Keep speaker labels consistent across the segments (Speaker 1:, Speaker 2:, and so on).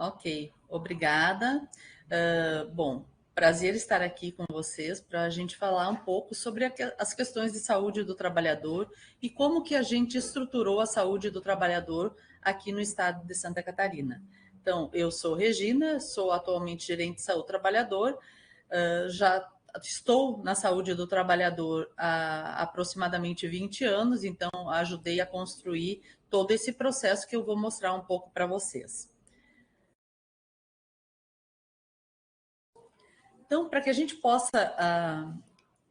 Speaker 1: Ok, obrigada. Bom, prazer estar aqui com vocês para a gente falar um pouco sobre as questões de saúde do trabalhador e como que a gente estruturou a saúde do trabalhador aqui no estado de Santa Catarina. Então, eu sou Regina, sou atualmente gerente de saúde do trabalhador, já estou na saúde do trabalhador há aproximadamente 20 anos, então ajudei a construir todo esse processo que eu vou mostrar um pouco para vocês. Então, para que a gente possa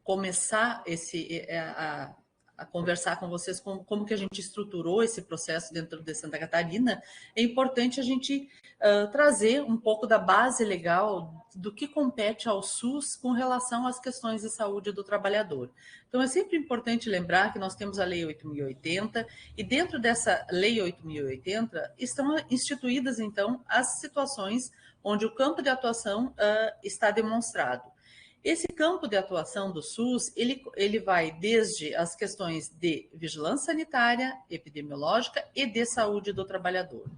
Speaker 1: começar a conversar com vocês como que a gente estruturou esse processo dentro de Santa Catarina, é importante a gente trazer um pouco da base legal do que compete ao SUS com relação às questões de saúde do trabalhador. Então, é sempre importante lembrar que nós temos a Lei 8.080 e dentro dessa Lei 8.080 estão instituídas, então, as situações onde o campo de atuação está demonstrado. Esse campo de atuação do SUS, ele vai desde as questões de vigilância sanitária, epidemiológica e de saúde do trabalhador.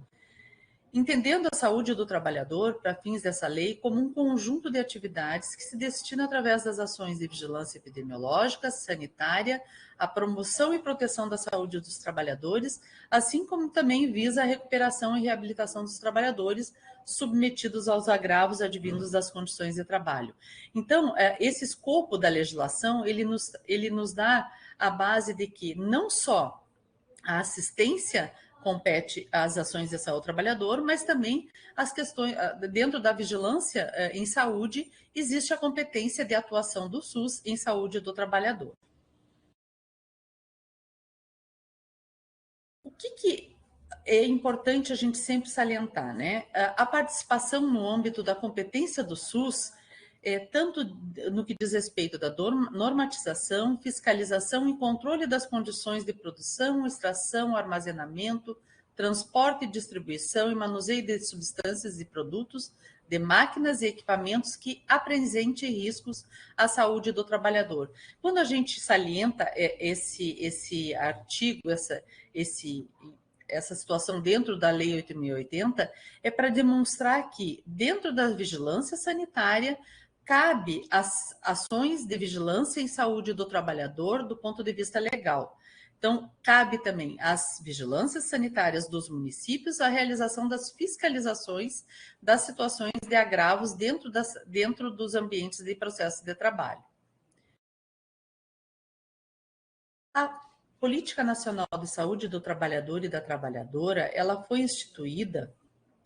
Speaker 1: Entendendo a saúde do trabalhador, para fins dessa lei, como um conjunto de atividades que se destina, através das ações de vigilância epidemiológica, sanitária, à promoção e proteção da saúde dos trabalhadores, assim como também visa a recuperação e reabilitação dos trabalhadores submetidos aos agravos advindos das condições de trabalho. Então, esse escopo da legislação, ele nos dá a base de que não só a assistência compete às ações de saúde do trabalhador, mas também as questões, dentro da vigilância em saúde, existe a competência de atuação do SUS em saúde do trabalhador. O que é importante a gente sempre salientar, né? A participação no âmbito da competência do SUS, tanto no que diz respeito da normatização, fiscalização e controle das condições de produção, extração, armazenamento, transporte, distribuição e manuseio de substâncias e produtos, de máquinas e equipamentos que apresentem riscos à saúde do trabalhador. Quando a gente salienta esse artigo, essa situação dentro da Lei 8.080, é para demonstrar que, dentro da vigilância sanitária, cabe as ações de vigilância em saúde do trabalhador do ponto de vista legal. Então, cabe também às vigilâncias sanitárias dos municípios a realização das fiscalizações das situações de agravos dentro dos ambientes de processo de trabalho. A Política Nacional de Saúde do Trabalhador e da Trabalhadora, ela foi instituída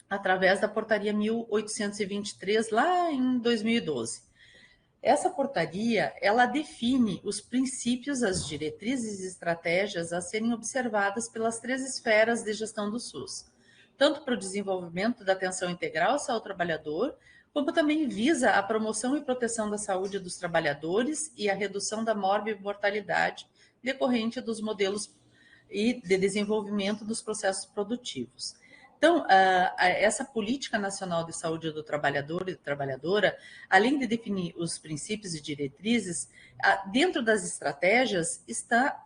Speaker 1: através da Portaria 1823, lá em 2012. Essa portaria, ela define os princípios, as diretrizes e estratégias a serem observadas pelas 3 esferas de gestão do SUS, tanto para o desenvolvimento da atenção integral ao trabalhador, como também visa a promoção e proteção da saúde dos trabalhadores e a redução da morbimortalidade decorrente dos modelos e de desenvolvimento dos processos produtivos. Então, essa Política Nacional de Saúde do Trabalhador e da Trabalhadora, além de definir os princípios e diretrizes, dentro das estratégias está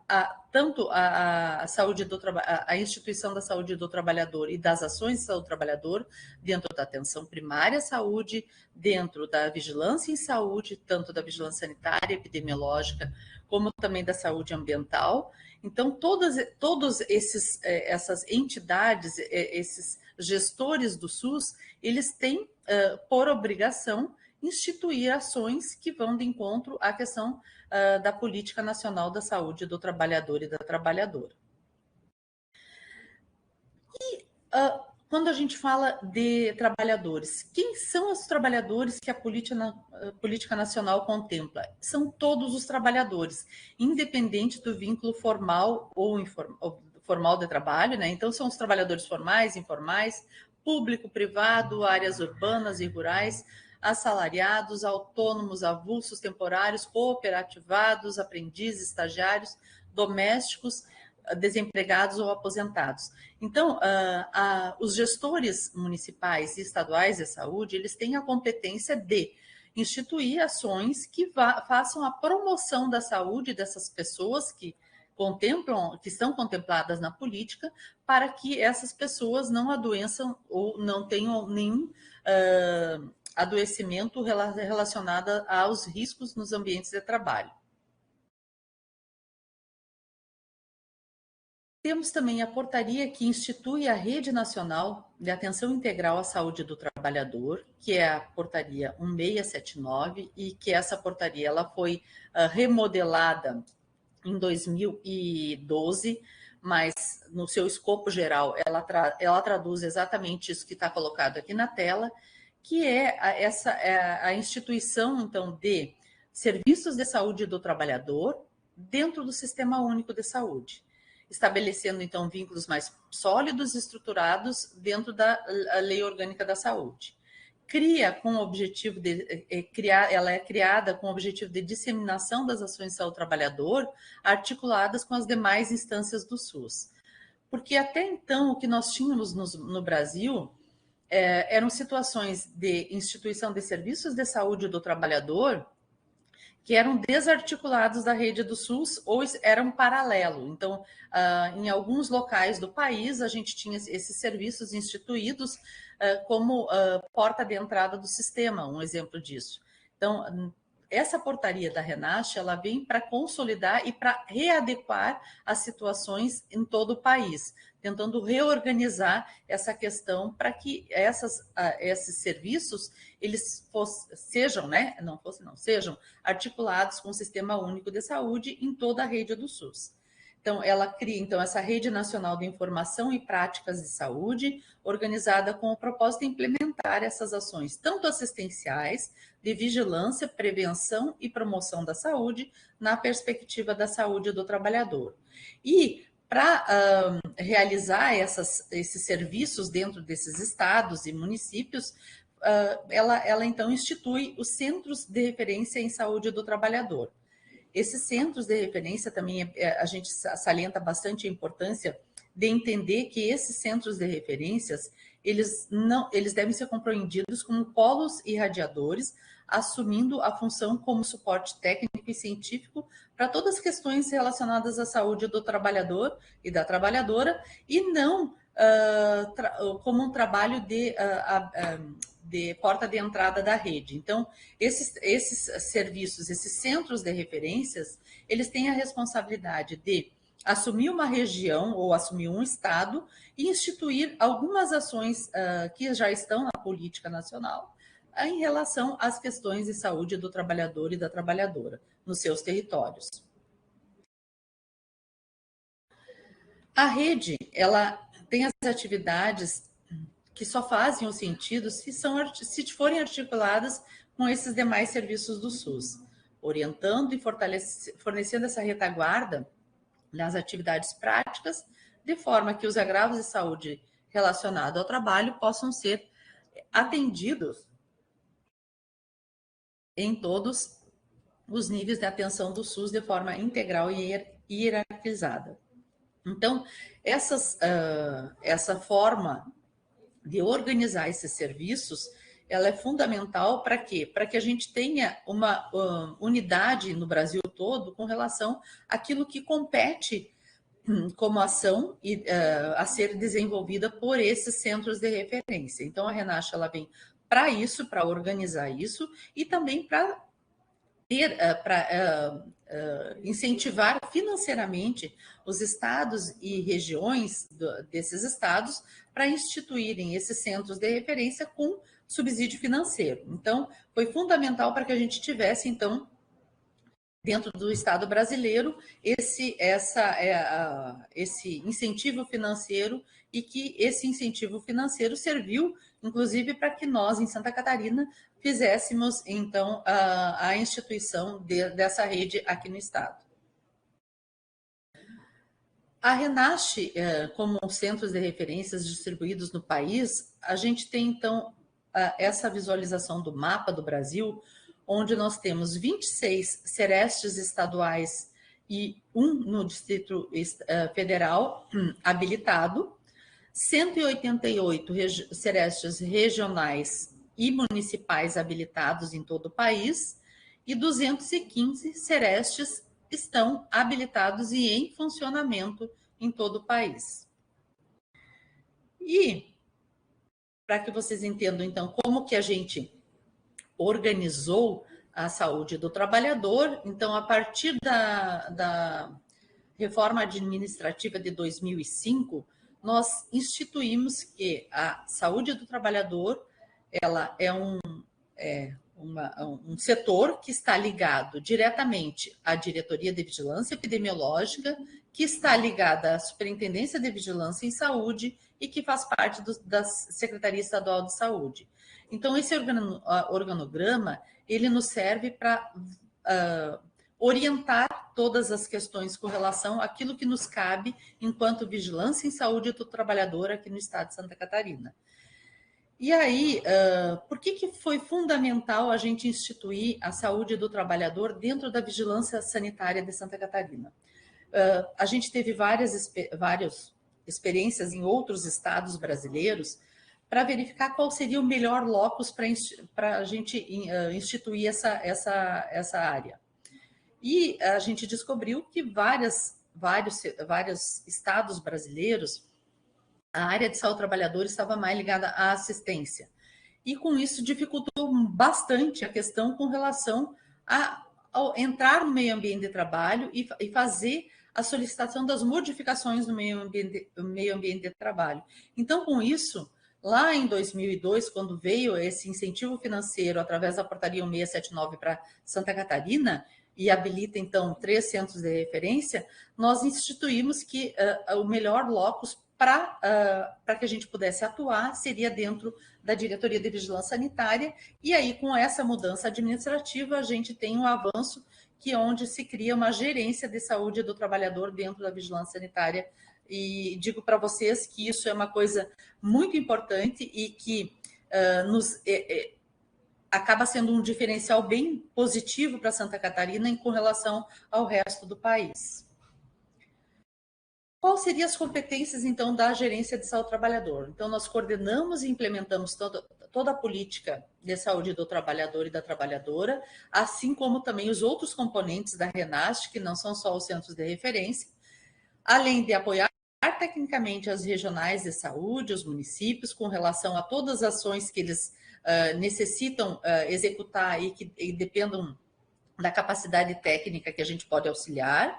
Speaker 1: tanto a saúde a instituição da saúde do trabalhador e das ações de saúde do trabalhador, dentro da atenção primária à saúde, dentro da vigilância em saúde, tanto da vigilância sanitária, epidemiológica, como também da saúde ambiental. Então, todos essas entidades, esses gestores do SUS, eles têm, por obrigação, instituir ações que vão de encontro à questão da Política Nacional da Saúde do Trabalhador e da Trabalhadora. E quando a gente fala de trabalhadores, quem são os trabalhadores que a Política Nacional contempla? São todos os trabalhadores, independente do vínculo formal ou formal de trabalho, né? Então, são os trabalhadores formais, informais, público, privado, áreas urbanas e rurais, assalariados, autônomos, avulsos, temporários, cooperativados, aprendizes, estagiários, domésticos, desempregados ou aposentados. Então, os gestores municipais e estaduais de saúde, eles têm a competência de instituir ações que façam a promoção da saúde dessas pessoas que que estão contempladas na política, para que essas pessoas não adoeçam ou não tenham nenhum adoecimento relacionado aos riscos nos ambientes de trabalho. Temos também a portaria que institui a Rede Nacional de Atenção Integral à Saúde do Trabalhador, que é a portaria 1679, e que essa portaria ela foi remodelada em 2012, mas no seu escopo geral ela traduz exatamente isso que está colocado aqui na tela, que é a instituição, então, de serviços de saúde do trabalhador dentro do Sistema Único de Saúde, estabelecendo, então, vínculos mais sólidos e estruturados dentro da Lei Orgânica da Saúde. Ela é criada com o objetivo de disseminação das ações de saúde do trabalhador, articuladas com as demais instâncias do SUS. Porque até então, o que nós tínhamos no Brasil eram situações de instituição de serviços de saúde do trabalhador que eram desarticulados da rede do SUS ou eram paralelo. Então, em alguns locais do país, a gente tinha esses serviços instituídos como porta de entrada do sistema, um exemplo disso. Então, essa portaria da RENASH, ela vem para consolidar e para readequar as situações em todo o país, tentando reorganizar essa questão para que esses serviços eles sejam articulados com o Sistema Único de Saúde em toda a rede do SUS. Então, ela cria essa Rede Nacional de Informação e Práticas de Saúde, organizada com o propósito de implementar essas ações, tanto assistenciais, de vigilância, prevenção e promoção da saúde, na perspectiva da saúde do trabalhador. E para realizar esses serviços dentro desses estados e municípios, ela então institui os Centros de Referência em Saúde do Trabalhador. Esses centros de referência também, a gente salienta bastante a importância de entender que esses centros de referências, eles devem ser compreendidos como polos irradiadores, assumindo a função como suporte técnico e científico para todas as questões relacionadas à saúde do trabalhador e da trabalhadora, e não como um trabalho de porta de entrada da rede. Então, esses serviços, esses centros de referências, eles têm a responsabilidade de assumir uma região ou assumir um estado e instituir algumas ações que já estão na política nacional em relação às questões de saúde do trabalhador e da trabalhadora nos seus territórios. A rede, ela tem as atividades que só fazem o sentido se forem articuladas com esses demais serviços do SUS, orientando e fornecendo essa retaguarda nas atividades práticas, de forma que os agravos de saúde relacionados ao trabalho possam ser atendidos em todos os níveis de atenção do SUS de forma integral e hierarquizada. Então, essa forma de organizar esses serviços, ela é fundamental para quê? Para que a gente tenha uma unidade no Brasil todo com relação àquilo que compete como ação a ser desenvolvida por esses centros de referência. Então, a RENASH ela vem para isso, para organizar isso, e também para incentivar financeiramente os estados e regiões desses estados para instituírem esses centros de referência com subsídio financeiro. Então, foi fundamental para que a gente tivesse, então, dentro do Estado brasileiro, esse incentivo financeiro, e que esse incentivo financeiro serviu, inclusive, para que nós, em Santa Catarina, fizéssemos, então, a instituição dessa rede aqui no Estado. A RENASH, como centros de referências distribuídos no país, a gente tem, então, essa visualização do mapa do Brasil, onde nós temos 26 serestes estaduais e um no Distrito Federal habilitado, 188 serestes regionais e municipais habilitados em todo o país e 215 serestes estão habilitados e em funcionamento em todo o país. E para que vocês entendam, então, como que a gente organizou a saúde do trabalhador, então, a partir da reforma administrativa de 2005, nós instituímos que a saúde do trabalhador ela é um setor que está ligado diretamente à Diretoria de Vigilância Epidemiológica, que está ligada à Superintendência de Vigilância em Saúde e que faz parte da Secretaria Estadual de Saúde. Então, esse organograma, ele nos serve para orientar todas as questões com relação àquilo que nos cabe enquanto vigilância em saúde do trabalhador aqui no estado de Santa Catarina. E aí, por que foi fundamental a gente instituir a saúde do trabalhador dentro da vigilância sanitária de Santa Catarina? A gente teve várias experiências em outros estados brasileiros para verificar qual seria o melhor locus para a gente instituir essa área. E a gente descobriu que vários estados brasileiros, a área de saúde do trabalhador estava mais ligada à assistência. E com isso dificultou bastante a questão com relação ao entrar no meio ambiente de trabalho e fazer a solicitação das modificações no meio ambiente de trabalho. Então, com isso, lá em 2002, quando veio esse incentivo financeiro através da portaria 1679 para Santa Catarina, e habilita, então, 3 centros de referência, nós instituímos que o melhor locus para que a gente pudesse atuar seria dentro da Diretoria de Vigilância Sanitária, e aí, com essa mudança administrativa, a gente tem um avanço que é onde se cria uma gerência de saúde do trabalhador dentro da vigilância sanitária, e digo para vocês que isso é uma coisa muito importante e que acaba sendo um diferencial bem positivo para Santa Catarina com relação ao resto do país. Quais seriam as competências, então, da gerência de saúde do trabalhador? Então, nós coordenamos e implementamos toda a política de saúde do trabalhador e da trabalhadora, assim como também os outros componentes da RENAST, que não são só os centros de referência, além de apoiar tecnicamente as regionais de saúde, os municípios, com relação a todas as ações que eles necessitam executar e que dependam da capacidade técnica que a gente pode auxiliar.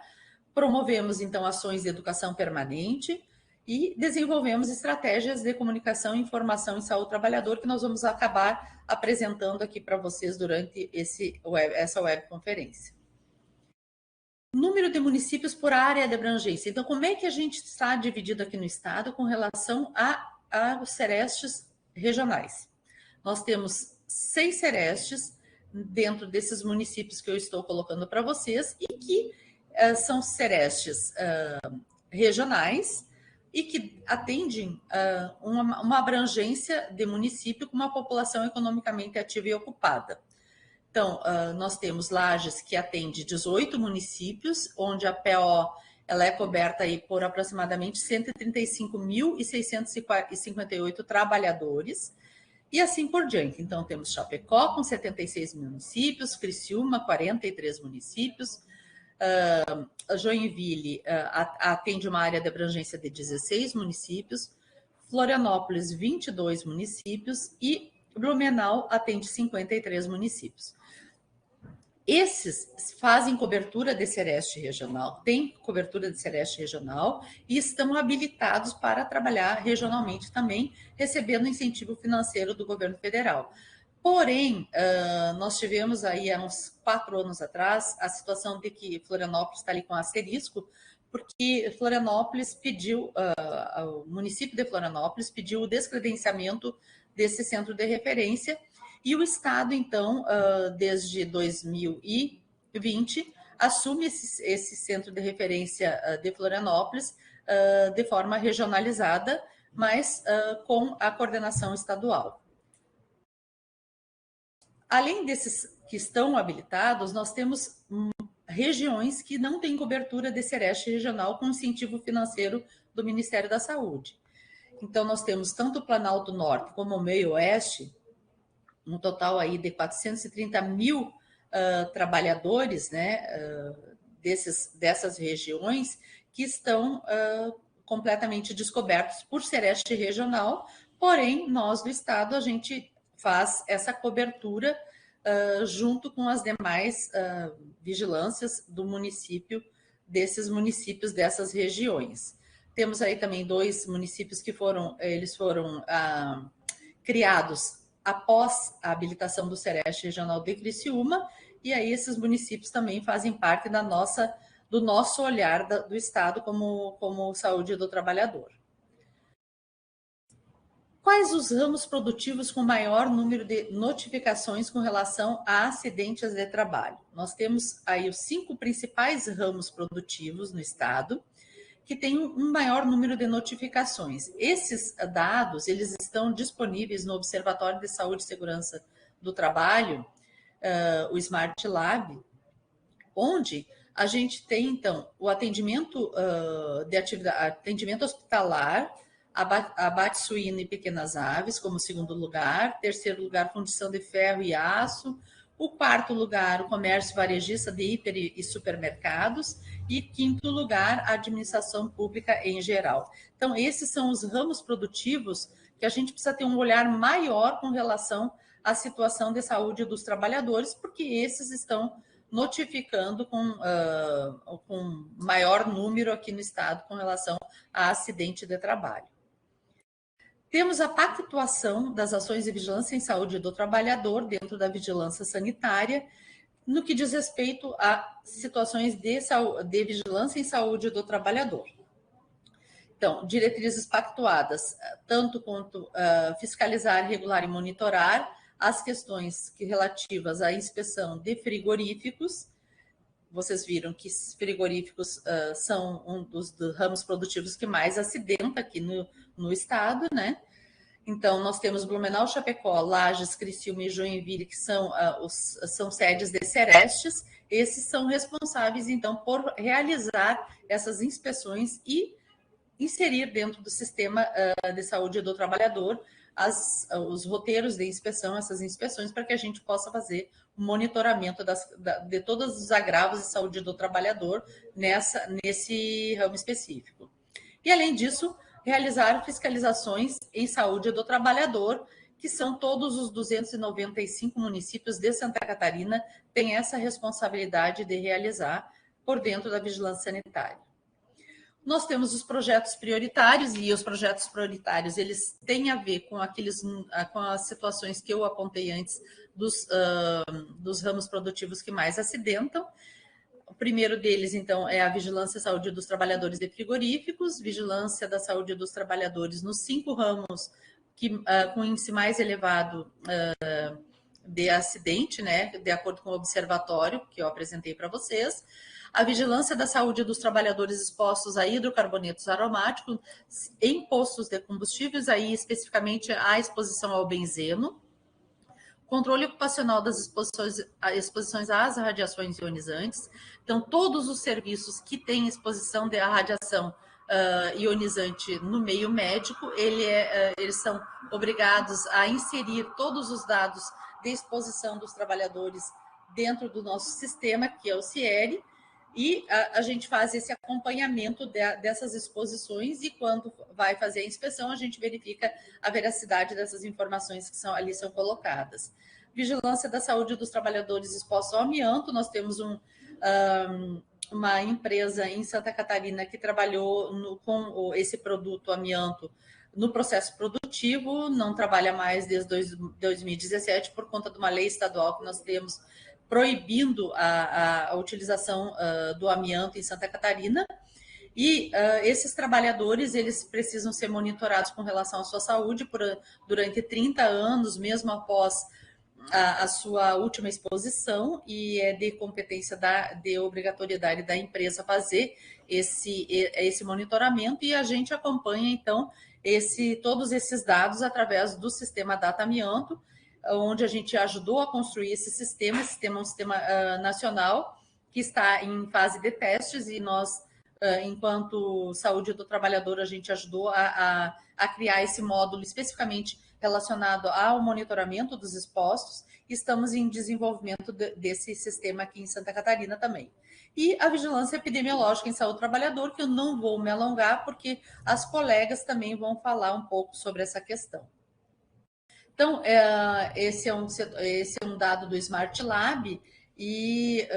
Speaker 1: Promovemos, então, ações de educação permanente e desenvolvemos estratégias de comunicação e informação em saúde do trabalhador, que nós vamos acabar apresentando aqui para vocês durante essa webconferência. Número de municípios por área de abrangência. Então, como é que a gente está dividido aqui no estado com relação aos serestes regionais? Nós temos 6 serestes dentro desses municípios que eu estou colocando para vocês e que são serestes regionais e que atendem uma abrangência de município com uma população economicamente ativa e ocupada. Então, nós temos Lages, que atende 18 municípios, onde a PO ela é coberta aí por aproximadamente 135.658 trabalhadores, e assim por diante. Então, temos Chapecó, com 76 municípios, Criciúma, 43 municípios, Joinville atende uma área de abrangência de 16 municípios, Florianópolis, 22 municípios e Blumenau atende 53 municípios. Esses fazem cobertura de sereste regional, têm cobertura de sereste regional e estão habilitados para trabalhar regionalmente também, recebendo incentivo financeiro do governo federal. Porém, nós tivemos aí há uns 4 anos atrás a situação de que Florianópolis está ali com asterisco, porque Florianópolis pediu, o município de Florianópolis pediu o descredenciamento desse centro de referência, e o Estado, então, desde 2020, assume esse centro de referência de Florianópolis de forma regionalizada, mas com a coordenação estadual. Além desses que estão habilitados, nós temos regiões que não têm cobertura de sereste regional com incentivo financeiro do Ministério da Saúde. Então, nós temos tanto o Planalto Norte como o Meio Oeste, um total aí de 430 mil trabalhadores, né, dessas regiões que estão completamente descobertos por Sereste regional, porém, nós do Estado, a gente faz essa cobertura junto com as demais vigilâncias do município, desses municípios dessas regiões. Temos aí também 2 municípios que foram criados após a habilitação do Sereste Regional de Criciúma, e aí esses municípios também fazem parte do nosso olhar do Estado como saúde do trabalhador. Quais os ramos produtivos com maior número de notificações com relação a acidentes de trabalho? Nós temos aí os 5 principais ramos produtivos no Estado, que tem um maior número de notificações. Esses dados, eles estão disponíveis no Observatório de Saúde e Segurança do Trabalho, o Smart Lab, onde a gente tem, então, o atendimento atendimento hospitalar, abate suíno e pequenas aves, como segundo lugar. Terceiro lugar, fundição de ferro e aço. O quarto lugar, o comércio varejista de hiper e supermercados. E quinto lugar, a administração pública em geral. Então, esses são os ramos produtivos que a gente precisa ter um olhar maior com relação à situação de saúde dos trabalhadores, porque esses estão notificando com maior número aqui no estado com relação a acidente de trabalho. Temos a pactuação das ações de vigilância em saúde do trabalhador dentro da vigilância sanitária, no que diz respeito a situações de vigilância em saúde do trabalhador. Então, diretrizes pactuadas, tanto quanto fiscalizar, regular e monitorar as questões relativas à inspeção de frigoríficos. Vocês viram que frigoríficos são um dos ramos produtivos que mais acidenta aqui no estado, né? Então, nós temos Blumenau, Chapecó, Lages, Criciúma e Joinville, que são sedes de Serestes. Esses são responsáveis, então, por realizar essas inspeções e inserir dentro do sistema de saúde do trabalhador os roteiros de inspeção, essas inspeções, para que a gente possa fazer o monitoramento de todos os agravos de saúde do trabalhador nesse ramo específico. E, além disso, realizar fiscalizações em saúde do trabalhador, que são todos os 295 municípios de Santa Catarina, têm essa responsabilidade de realizar por dentro da vigilância sanitária. Nós temos os projetos prioritários, e os projetos prioritários eles têm a ver com as situações que eu apontei antes dos ramos produtivos que mais acidentam. O primeiro deles, então, é a vigilância e saúde dos trabalhadores de frigoríficos, vigilância da saúde dos trabalhadores nos 5 ramos com índice mais elevado de acidente, né, de acordo com o observatório que eu apresentei para vocês. A vigilância da saúde dos trabalhadores expostos a hidrocarbonetos aromáticos em postos de combustíveis, aí especificamente a exposição ao benzeno. Controle ocupacional das exposições às radiações ionizantes. Então, todos os serviços que têm exposição à radiação ionizante no meio médico, eles são obrigados a inserir todos os dados de exposição dos trabalhadores dentro do nosso sistema, que é o CIERE, e a gente faz esse acompanhamento dessas exposições, e quando vai fazer a inspeção, a gente verifica a veracidade dessas informações que ali são colocadas. Vigilância da saúde dos trabalhadores expostos ao amianto. Nós temos uma empresa em Santa Catarina que trabalhou com esse produto amianto no processo produtivo, não trabalha mais desde 2017 por conta de uma lei estadual que nós temos proibindo a utilização do amianto em Santa Catarina. E esses trabalhadores, eles precisam ser monitorados com relação à sua saúde durante 30 anos, mesmo após a sua última exposição, e é de competência de obrigatoriedade da empresa fazer esse monitoramento, e a gente acompanha, então, todos esses dados através do sistema Data Amianto, onde a gente ajudou a construir esse sistema. Esse sistema é um sistema nacional que está em fase de testes, e nós, enquanto saúde do trabalhador, a gente ajudou a criar esse módulo especificamente relacionado ao monitoramento dos expostos. Estamos em desenvolvimento desse sistema aqui em Santa Catarina também. E a vigilância epidemiológica em saúde do trabalhador, que eu não vou me alongar, porque as colegas também vão falar um pouco sobre essa questão. Então, esse é um dado do Smart Lab, e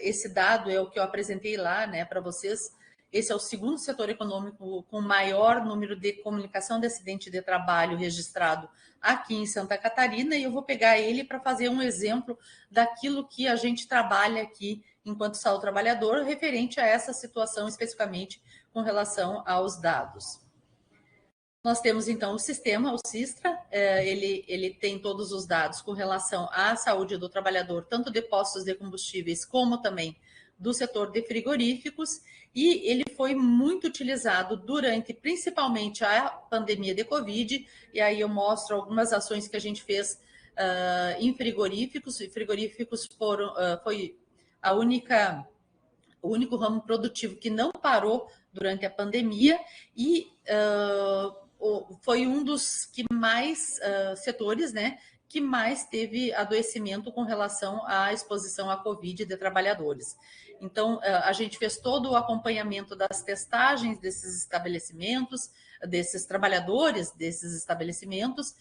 Speaker 1: esse dado é o que eu apresentei lá, né, para vocês. Esse é o segundo setor econômico com maior número de comunicação de acidente de trabalho registrado aqui em Santa Catarina, e eu vou pegar ele para fazer um exemplo daquilo que a gente trabalha aqui enquanto saúde trabalhador, referente a essa situação especificamente com relação aos dados. Nós temos, então, o sistema, o Sistra, ele tem todos os dados com relação à saúde do trabalhador, tanto de postos de combustíveis, como também do setor de frigoríficos, e ele foi muito utilizado durante, principalmente, a pandemia de Covid, e aí eu mostro algumas ações que a gente fez em frigoríficos, e frigoríficos foi o único ramo produtivo que não parou durante a pandemia, e foi um dos que mais setores, né, que mais teve adoecimento com relação à exposição à Covid de trabalhadores. Então, a gente fez todo o acompanhamento das testagens desses estabelecimentos, desses trabalhadores desses estabelecimentos,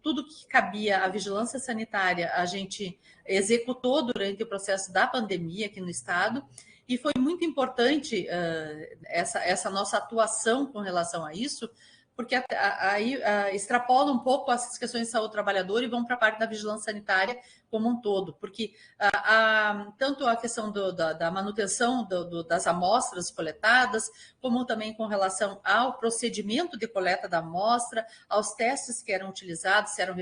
Speaker 1: tudo que cabia à vigilância sanitária, a gente executou durante o processo da pandemia aqui no estado, e foi muito importante essa nossa atuação com relação a isso, porque aí extrapola um pouco essas questões de saúde do trabalhador e vão para a parte da vigilância sanitária como um todo, porque tanto a questão da manutenção das amostras coletadas, como também com relação ao procedimento de coleta da amostra, aos testes que eram utilizados, se eram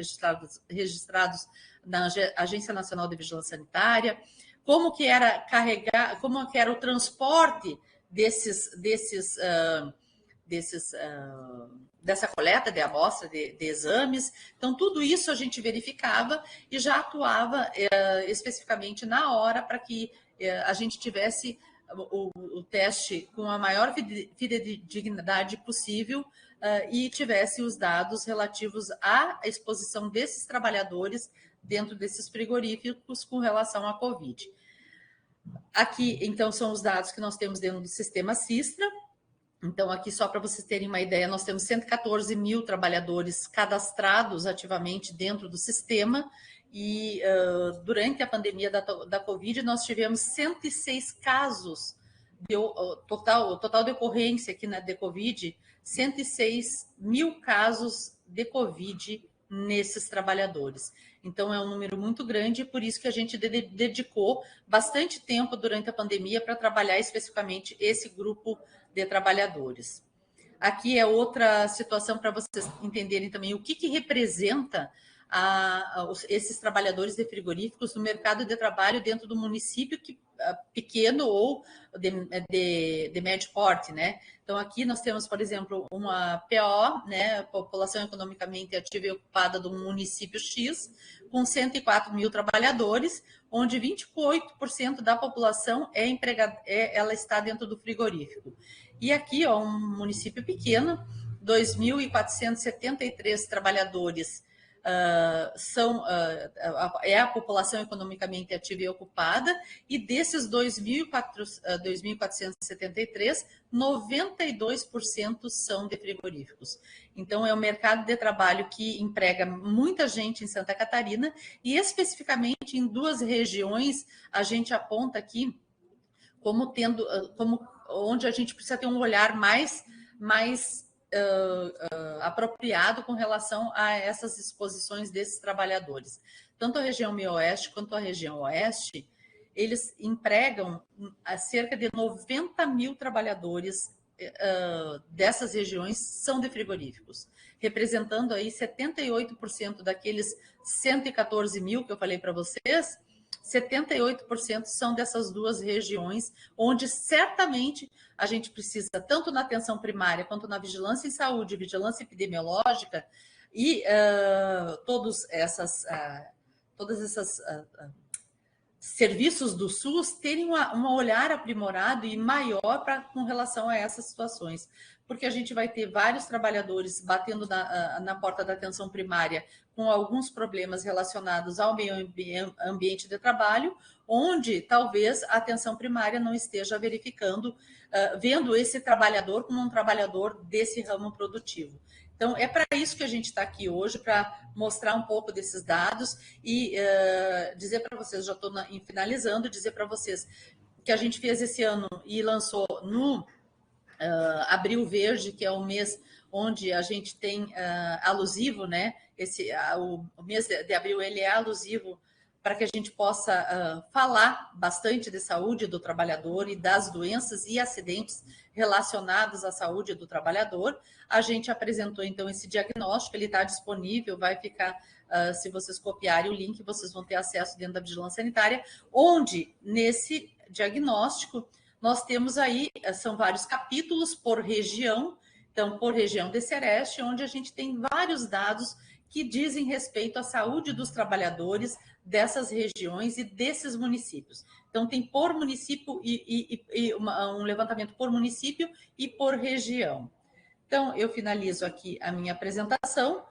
Speaker 1: registrados na Agência Nacional de Vigilância Sanitária, como que era como que era o transporte dessa coleta de amostra de exames. Então, tudo isso a gente verificava e já atuava especificamente na hora para que a gente tivesse o teste com a maior fidedignidade possível e tivesse os dados relativos à exposição desses trabalhadores dentro desses frigoríficos com relação à Covid. Aqui, então, são os dados que nós temos dentro do sistema Sistra. Então, aqui, só para vocês terem uma ideia, nós temos 114 mil trabalhadores cadastrados ativamente dentro do sistema, e durante a pandemia da Covid, nós tivemos 106 casos, o total de ocorrência aqui de Covid, 106 mil casos de Covid nesses trabalhadores. Então, é um número muito grande, e por isso que a gente dedicou bastante tempo durante a pandemia para trabalhar especificamente esse grupo de trabalhadores. Aqui é outra situação para vocês entenderem também o que representa esses trabalhadores de frigoríficos no mercado de trabalho dentro do município pequeno ou de médio porte, né? Então, aqui nós temos, por exemplo, uma PO, né, População Economicamente Ativa e Ocupada do município X, com 104 mil trabalhadores, onde 28% da população ela está dentro do frigorífico. E aqui, ó, um município pequeno, 2.473 trabalhadores é a população economicamente ativa e ocupada, e desses 2.473, 92% são de frigoríficos. Então, é um mercado de trabalho que emprega muita gente em Santa Catarina, e especificamente em duas regiões, a gente aponta aqui como onde a gente precisa ter um olhar mais apropriado com relação a essas exposições desses trabalhadores. Tanto a região meio-oeste quanto a região oeste, eles empregam cerca de 90 mil trabalhadores dessas regiões são de frigoríficos, representando aí 78% daqueles 114 mil que eu falei para vocês. 78% são dessas duas regiões, onde certamente a gente precisa, tanto na atenção primária quanto na vigilância em saúde, vigilância epidemiológica, e todos esses serviços do SUS terem um olhar aprimorado e maior com relação a essas situações. porque a gente vai ter vários trabalhadores batendo na porta da atenção primária com alguns problemas relacionados ao meio ambiente de trabalho, onde talvez a atenção primária não esteja verificando, vendo esse trabalhador como um trabalhador desse ramo produtivo. Então, é para isso que a gente está aqui hoje, para mostrar um pouco desses dados e dizer para vocês, já estou finalizando, dizer para vocês que a gente fez esse ano e lançou no Abril Verde, que é o mês onde a gente tem alusivo, né? O mês de abril ele é alusivo para que a gente possa falar bastante de saúde do trabalhador e das doenças e acidentes relacionados à saúde do trabalhador. A gente apresentou, então, esse diagnóstico, ele está disponível, vai ficar, se vocês copiarem o link, vocês vão ter acesso dentro da Vigilância Sanitária, onde, nesse diagnóstico, nós temos aí, são vários capítulos por região, então, por região de Sereste, onde a gente tem vários dados que dizem respeito à saúde dos trabalhadores dessas regiões e desses municípios. Então, tem por município e um levantamento por município e por região. Então, eu finalizo aqui a minha apresentação,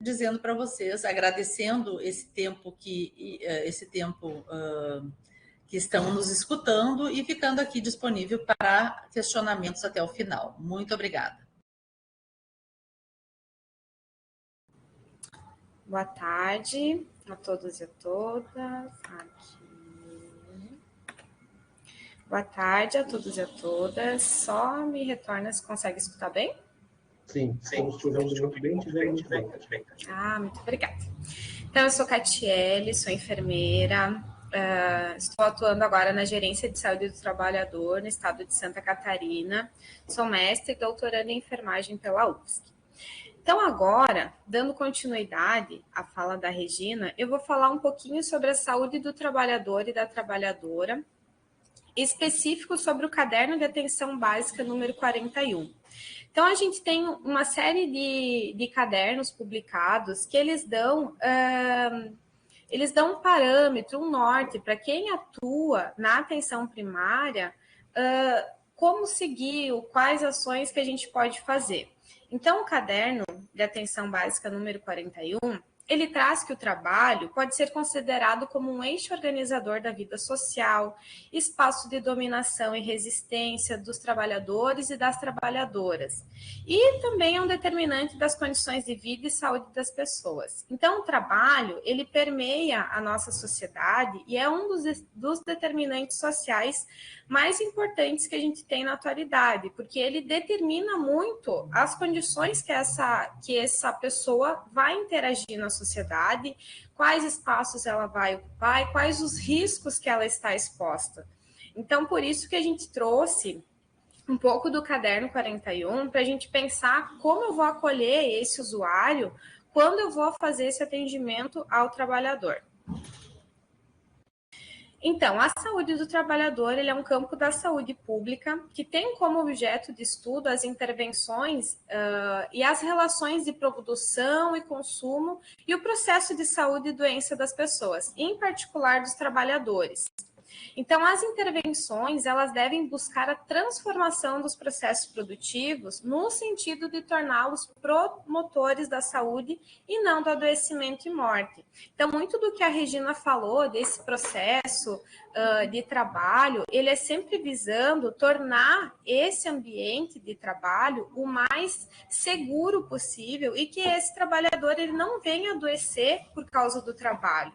Speaker 1: dizendo para vocês, agradecendo esse tempo que estão nos escutando e ficando aqui disponível para questionamentos até o final. Muito obrigada.
Speaker 2: Boa tarde a todos e a todas. Aqui. Boa tarde a todos e a todas. Só me retorna se consegue escutar bem?
Speaker 3: Sim, estamos te ouvindo muito bem, te vendo muito bem.
Speaker 2: Muito obrigada. Então, eu sou Catiele, sou enfermeira, estou atuando agora na Gerência de Saúde do Trabalhador no estado de Santa Catarina, sou mestre e doutoranda em enfermagem pela UFSC. Então, agora, dando continuidade à fala da Regina, eu vou falar um pouquinho sobre a saúde do trabalhador e da trabalhadora, específico sobre o Caderno de Atenção Básica número 41. Então, a gente tem uma série de cadernos publicados que eles dão um parâmetro, um norte para quem atua na atenção primária, como seguir, quais ações que a gente pode fazer. Então, o Caderno de Atenção Básica número 41, ele traz que o trabalho pode ser considerado como um eixo organizador da vida social, espaço de dominação e resistência dos trabalhadores e das trabalhadoras, e também é um determinante das condições de vida e saúde das pessoas. Então, o trabalho, ele permeia a nossa sociedade e é um dos determinantes sociais mais importantes que a gente tem na atualidade, porque ele determina muito as condições que essa pessoa vai interagir na sociedade, quais espaços ela vai ocupar e quais os riscos que ela está exposta. Então, por isso que a gente trouxe um pouco do Caderno 41 para a gente pensar como eu vou acolher esse usuário quando eu vou fazer esse atendimento ao trabalhador. Então, a saúde do trabalhador ele é um campo da saúde pública que tem como objeto de estudo as intervenções e as relações de produção e consumo e o processo de saúde e doença das pessoas, em particular dos trabalhadores. Então, as intervenções, elas devem buscar a transformação dos processos produtivos no sentido de torná-los promotores da saúde e não do adoecimento e morte. Então, muito do que a Regina falou desse processo de trabalho, ele é sempre visando tornar esse ambiente de trabalho o mais seguro possível e que esse trabalhador ele não venha adoecer por causa do trabalho.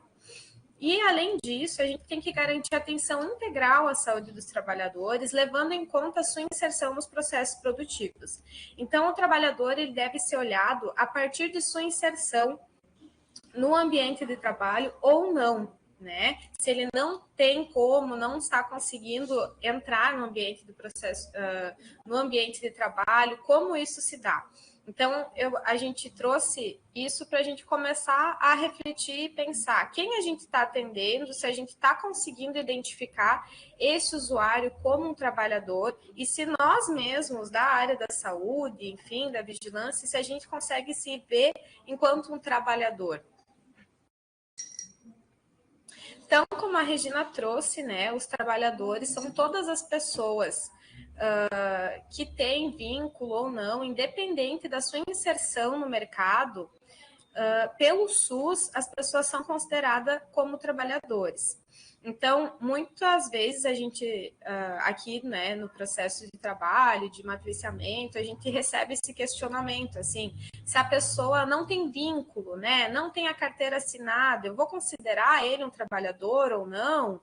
Speaker 2: E, além disso, a gente tem que garantir atenção integral à saúde dos trabalhadores, levando em conta a sua inserção nos processos produtivos. Então, o trabalhador ele deve ser olhado a partir de sua inserção no ambiente de trabalho ou não, né? Se ele não tem como, não está conseguindo entrar no ambiente do processo, no ambiente de trabalho, como isso se dá? Então, a gente trouxe isso para a gente começar a refletir e pensar quem a gente está atendendo, se a gente está conseguindo identificar esse usuário como um trabalhador e se nós mesmos, da área da saúde, enfim, da vigilância, se a gente consegue se ver enquanto um trabalhador. Então, como a Regina trouxe, né, os trabalhadores são todas as pessoas que tem vínculo ou não, independente da sua inserção no mercado, pelo SUS, as pessoas são consideradas como trabalhadores. Então, muitas vezes a gente, aqui, né, no processo de trabalho, de matriciamento, a gente recebe esse questionamento, assim, se a pessoa não tem vínculo, né, não tem a carteira assinada, eu vou considerar ele um trabalhador ou não?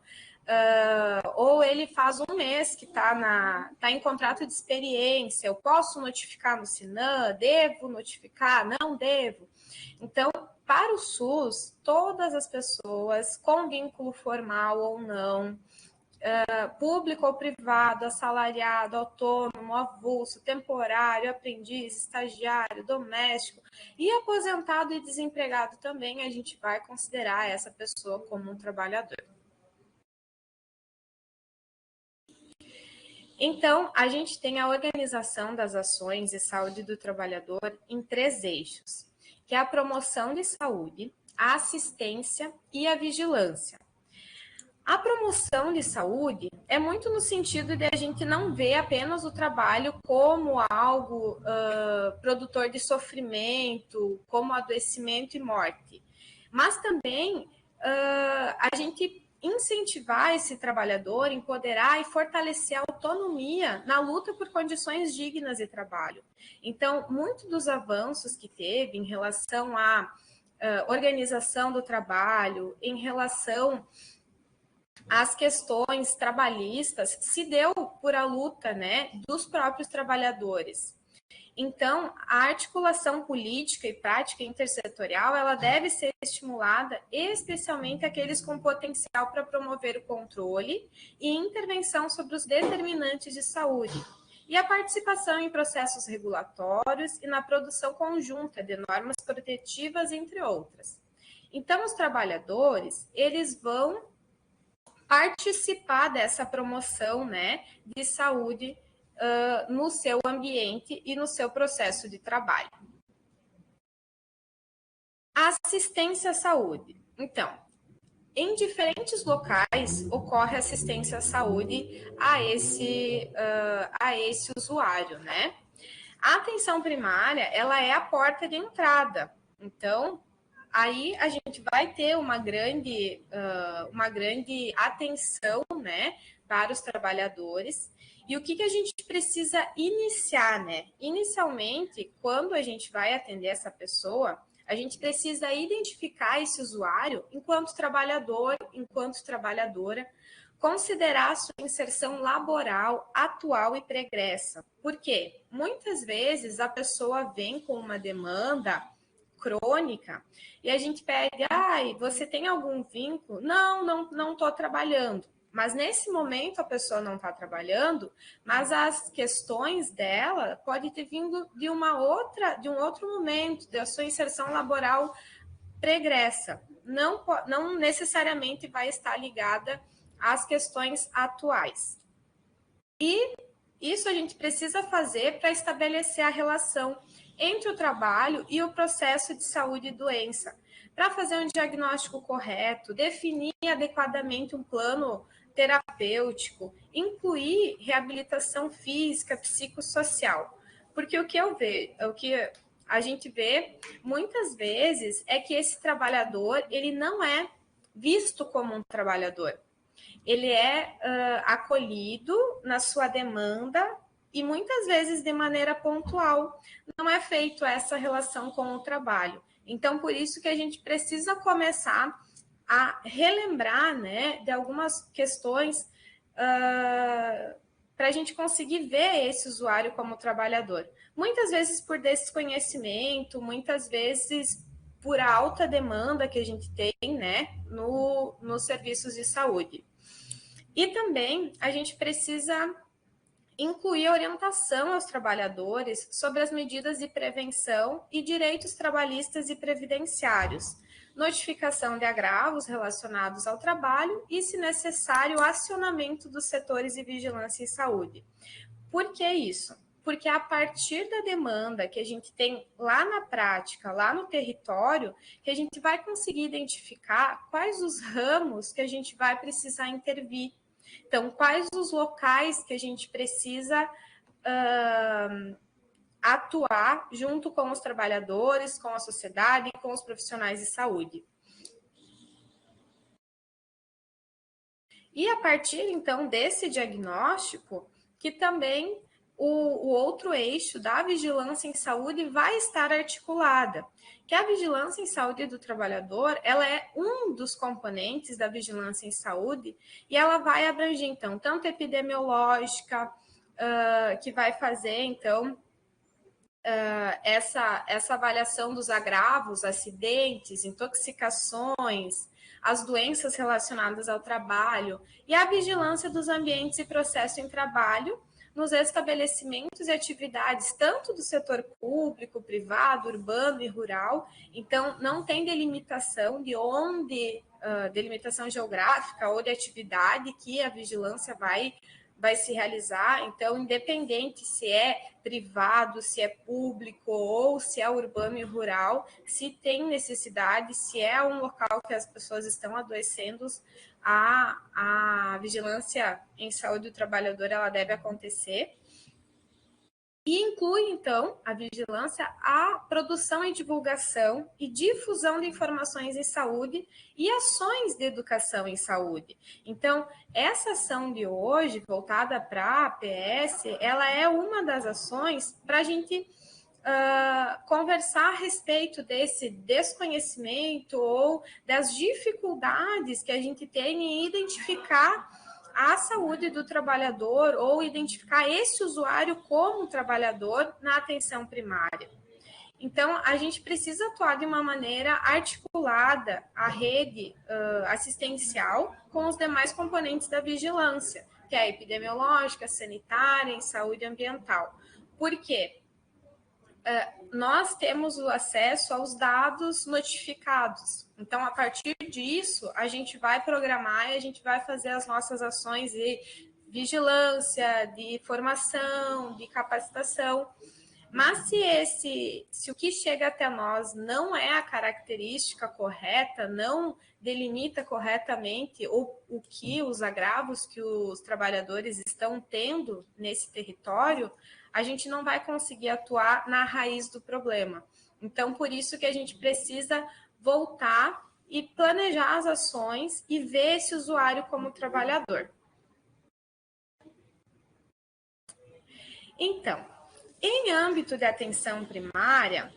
Speaker 2: Ou ele faz um mês que está em contrato de experiência, eu posso notificar no SINAM? Devo notificar? Não devo? Então, para o SUS, todas as pessoas com vínculo formal ou não, público ou privado, assalariado, autônomo, avulso, temporário, aprendiz, estagiário, doméstico e aposentado e desempregado também, a gente vai considerar essa pessoa como um trabalhador. Então, a gente tem a organização das ações de saúde do trabalhador em 3 eixos, que é a promoção de saúde, a assistência e a vigilância. A promoção de saúde é muito no sentido de a gente não ver apenas o trabalho como algo produtor de sofrimento, como adoecimento e morte, mas também a gente incentivar esse trabalhador, empoderar e fortalecer a autonomia na luta por condições dignas de trabalho. Então, muito dos avanços que teve em relação à organização do trabalho, em relação às questões trabalhistas, se deu por a luta, né, dos próprios trabalhadores. Então, a articulação política e prática intersetorial, ela deve ser estimulada, especialmente aqueles com potencial para promover o controle e intervenção sobre os determinantes de saúde, e a participação em processos regulatórios e na produção conjunta de normas protetivas, entre outras. Então, os trabalhadores, eles vão participar dessa promoção, né, de saúde no seu ambiente e no seu processo de trabalho. Assistência à saúde. Então, em diferentes locais ocorre assistência à saúde a esse usuário, né? A atenção primária, ela é a porta de entrada. Então, aí a gente vai ter uma grande atenção, né, para os trabalhadores. E o que a gente precisa iniciar, né? Inicialmente, quando a gente vai atender essa pessoa, a gente precisa identificar esse usuário enquanto trabalhador, enquanto trabalhadora, considerar a sua inserção laboral atual e pregressa. Por quê? Muitas vezes a pessoa vem com uma demanda crônica e a gente pede, você tem algum vínculo? Não estou trabalhando. Mas nesse momento a pessoa não está trabalhando, mas as questões dela podem ter vindo de um outro momento, da sua inserção laboral pregressa. Não necessariamente vai estar ligada às questões atuais. E isso a gente precisa fazer para estabelecer a relação entre o trabalho e o processo de saúde e doença, para fazer um diagnóstico correto, definir adequadamente um plano terapêutico, incluir reabilitação física, psicossocial. Porque o que a gente vê muitas vezes é que esse trabalhador, ele não é visto como um trabalhador. Ele é acolhido na sua demanda e muitas vezes de maneira pontual. Não é feito essa relação com o trabalho. Então, por isso que a gente precisa começar a relembrar, né, de algumas questões para a gente conseguir ver esse usuário como trabalhador. Muitas vezes por desconhecimento, muitas vezes por alta demanda que a gente tem, né, nos serviços de saúde. E também a gente precisa incluir orientação aos trabalhadores sobre as medidas de prevenção e direitos trabalhistas e previdenciários, notificação de agravos relacionados ao trabalho e, se necessário, acionamento dos setores de vigilância em saúde. Por que isso? Porque a partir da demanda que a gente tem lá na prática, lá no território, que a gente vai conseguir identificar quais os ramos que a gente vai precisar intervir. Então, quais os locais que a gente precisa atuar junto com os trabalhadores, com a sociedade e com os profissionais de saúde. E a partir, então, desse diagnóstico, que também o outro eixo da vigilância em saúde vai estar articulada, que a vigilância em saúde do trabalhador, ela é um dos componentes da vigilância em saúde e ela vai abranger, então, tanto epidemiológica, que vai fazer, então, essa avaliação dos agravos, acidentes, intoxicações, as doenças relacionadas ao trabalho e a vigilância dos ambientes e processos em trabalho nos estabelecimentos e atividades tanto do setor público, privado, urbano e rural. Então, não tem delimitação de onde, delimitação geográfica ou de atividade que a vigilância vai se realizar. Então, independente se é privado, se é público ou se é urbano e rural, se tem necessidade, se é um local que as pessoas estão adoecendo, a vigilância em saúde do trabalhador ela deve acontecer. E inclui, então, a vigilância, a produção e divulgação e difusão de informações em saúde e ações de educação em saúde. Então, essa ação de hoje, voltada para a APS, ela é uma das ações para a gente conversar a respeito desse desconhecimento ou das dificuldades que a gente tem em identificar a saúde do trabalhador ou identificar esse usuário como trabalhador na atenção primária. Então, a gente precisa atuar de uma maneira articulada a rede assistencial com os demais componentes da vigilância, que é a epidemiológica, sanitária e saúde ambiental. Por quê? Nós temos o acesso aos dados notificados. Então, a partir disso, a gente vai programar e a gente vai fazer as nossas ações de vigilância, de formação, de capacitação. Mas se o que chega até nós não é a característica correta, não delimita corretamente o que os agravos que os trabalhadores estão tendo nesse território, a gente não vai conseguir atuar na raiz do problema. Então, por isso que a gente precisa voltar e planejar as ações e ver esse usuário como trabalhador. Então, em âmbito de atenção primária,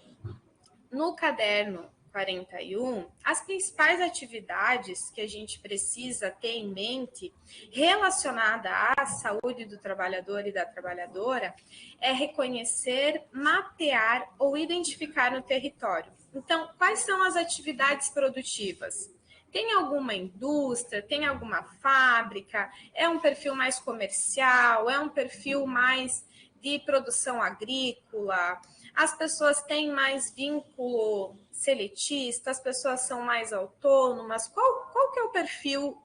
Speaker 2: no caderno 41, as principais atividades que a gente precisa ter em mente relacionada à saúde do trabalhador e da trabalhadora é reconhecer, mapear ou identificar no território. Então, quais são as atividades produtivas? Tem alguma indústria, tem alguma fábrica, é um perfil mais comercial, é um perfil mais de produção agrícola, as pessoas têm mais vínculo seletista, as pessoas são mais autônomas. Qual que é o perfil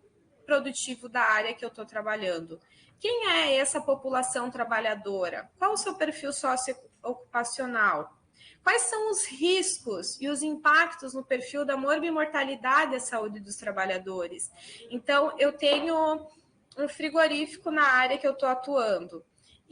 Speaker 2: produtivo da área que eu estou trabalhando? Quem é essa população trabalhadora? Qual o seu perfil socioocupacional? Quais são os riscos e os impactos no perfil da morbimortalidade à saúde dos trabalhadores? Então, eu tenho um frigorífico na área que eu estou atuando.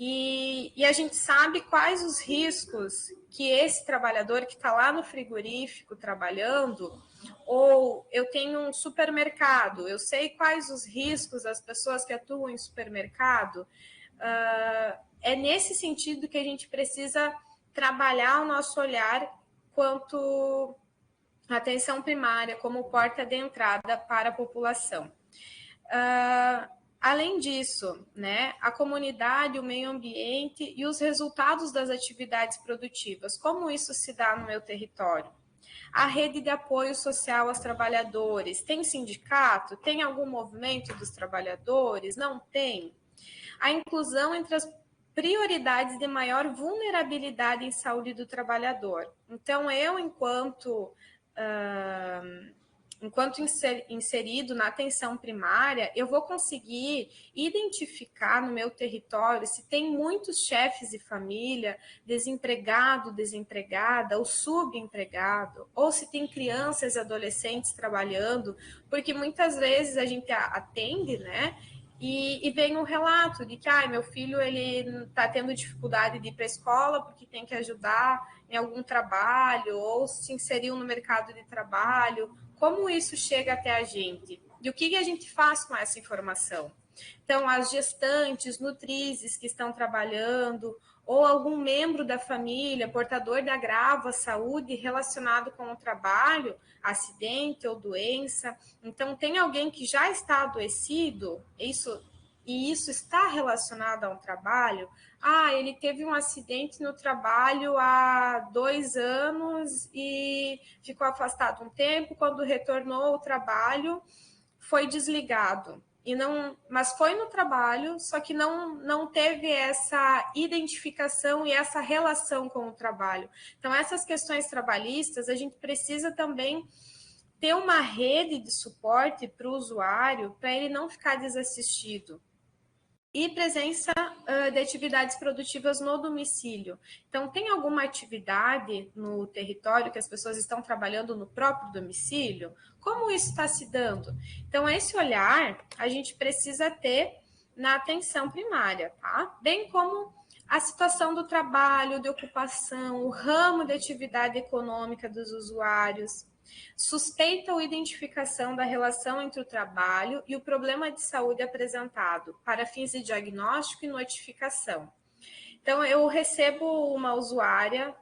Speaker 2: E a gente sabe quais os riscos que esse trabalhador que está lá no frigorífico trabalhando, ou eu tenho um supermercado, eu sei quais os riscos das pessoas que atuam em supermercado. É nesse sentido que a gente precisa trabalhar o nosso olhar quanto à atenção primária como porta de entrada para a população. Além disso, né, a comunidade, o meio ambiente e os resultados das atividades produtivas, como isso se dá no meu território? A rede de apoio social aos trabalhadores, tem sindicato? Tem algum movimento dos trabalhadores? Não tem? A inclusão entre as prioridades de maior vulnerabilidade em saúde do trabalhador. Então, eu, enquanto inserido na atenção primária, eu vou conseguir identificar no meu território se tem muitos chefes de família, desempregado, desempregada, ou subempregado, ou se tem crianças e adolescentes trabalhando, porque muitas vezes a gente atende, né? e vem um relato de que meu filho ele está tendo dificuldade de ir para a escola porque tem que ajudar em algum trabalho ou se inseriu no mercado de trabalho. Como isso chega até a gente? E o que a gente faz com essa informação? Então, as gestantes, nutrizes que estão trabalhando, ou algum membro da família, portador de agravo à saúde relacionado com o trabalho, acidente ou doença. Então, tem alguém que já está adoecido, e isso está relacionado a um trabalho. Ele teve um acidente no trabalho há 2 anos e ficou afastado um tempo, quando retornou ao trabalho, foi desligado. Mas foi no trabalho, só que não teve essa identificação e essa relação com o trabalho. Então, essas questões trabalhistas, a gente precisa também ter uma rede de suporte para o usuário, para ele não ficar desassistido. E presença de atividades produtivas no domicílio. Então, tem alguma atividade no território que as pessoas estão trabalhando no próprio domicílio? Como isso está se dando? Então, esse olhar a gente precisa ter na atenção primária, tá? Bem como a situação do trabalho, de ocupação, o ramo de atividade econômica dos usuários, suspeita ou identificação da relação entre o trabalho e o problema de saúde apresentado, para fins de diagnóstico e notificação. Então, eu recebo uma usuária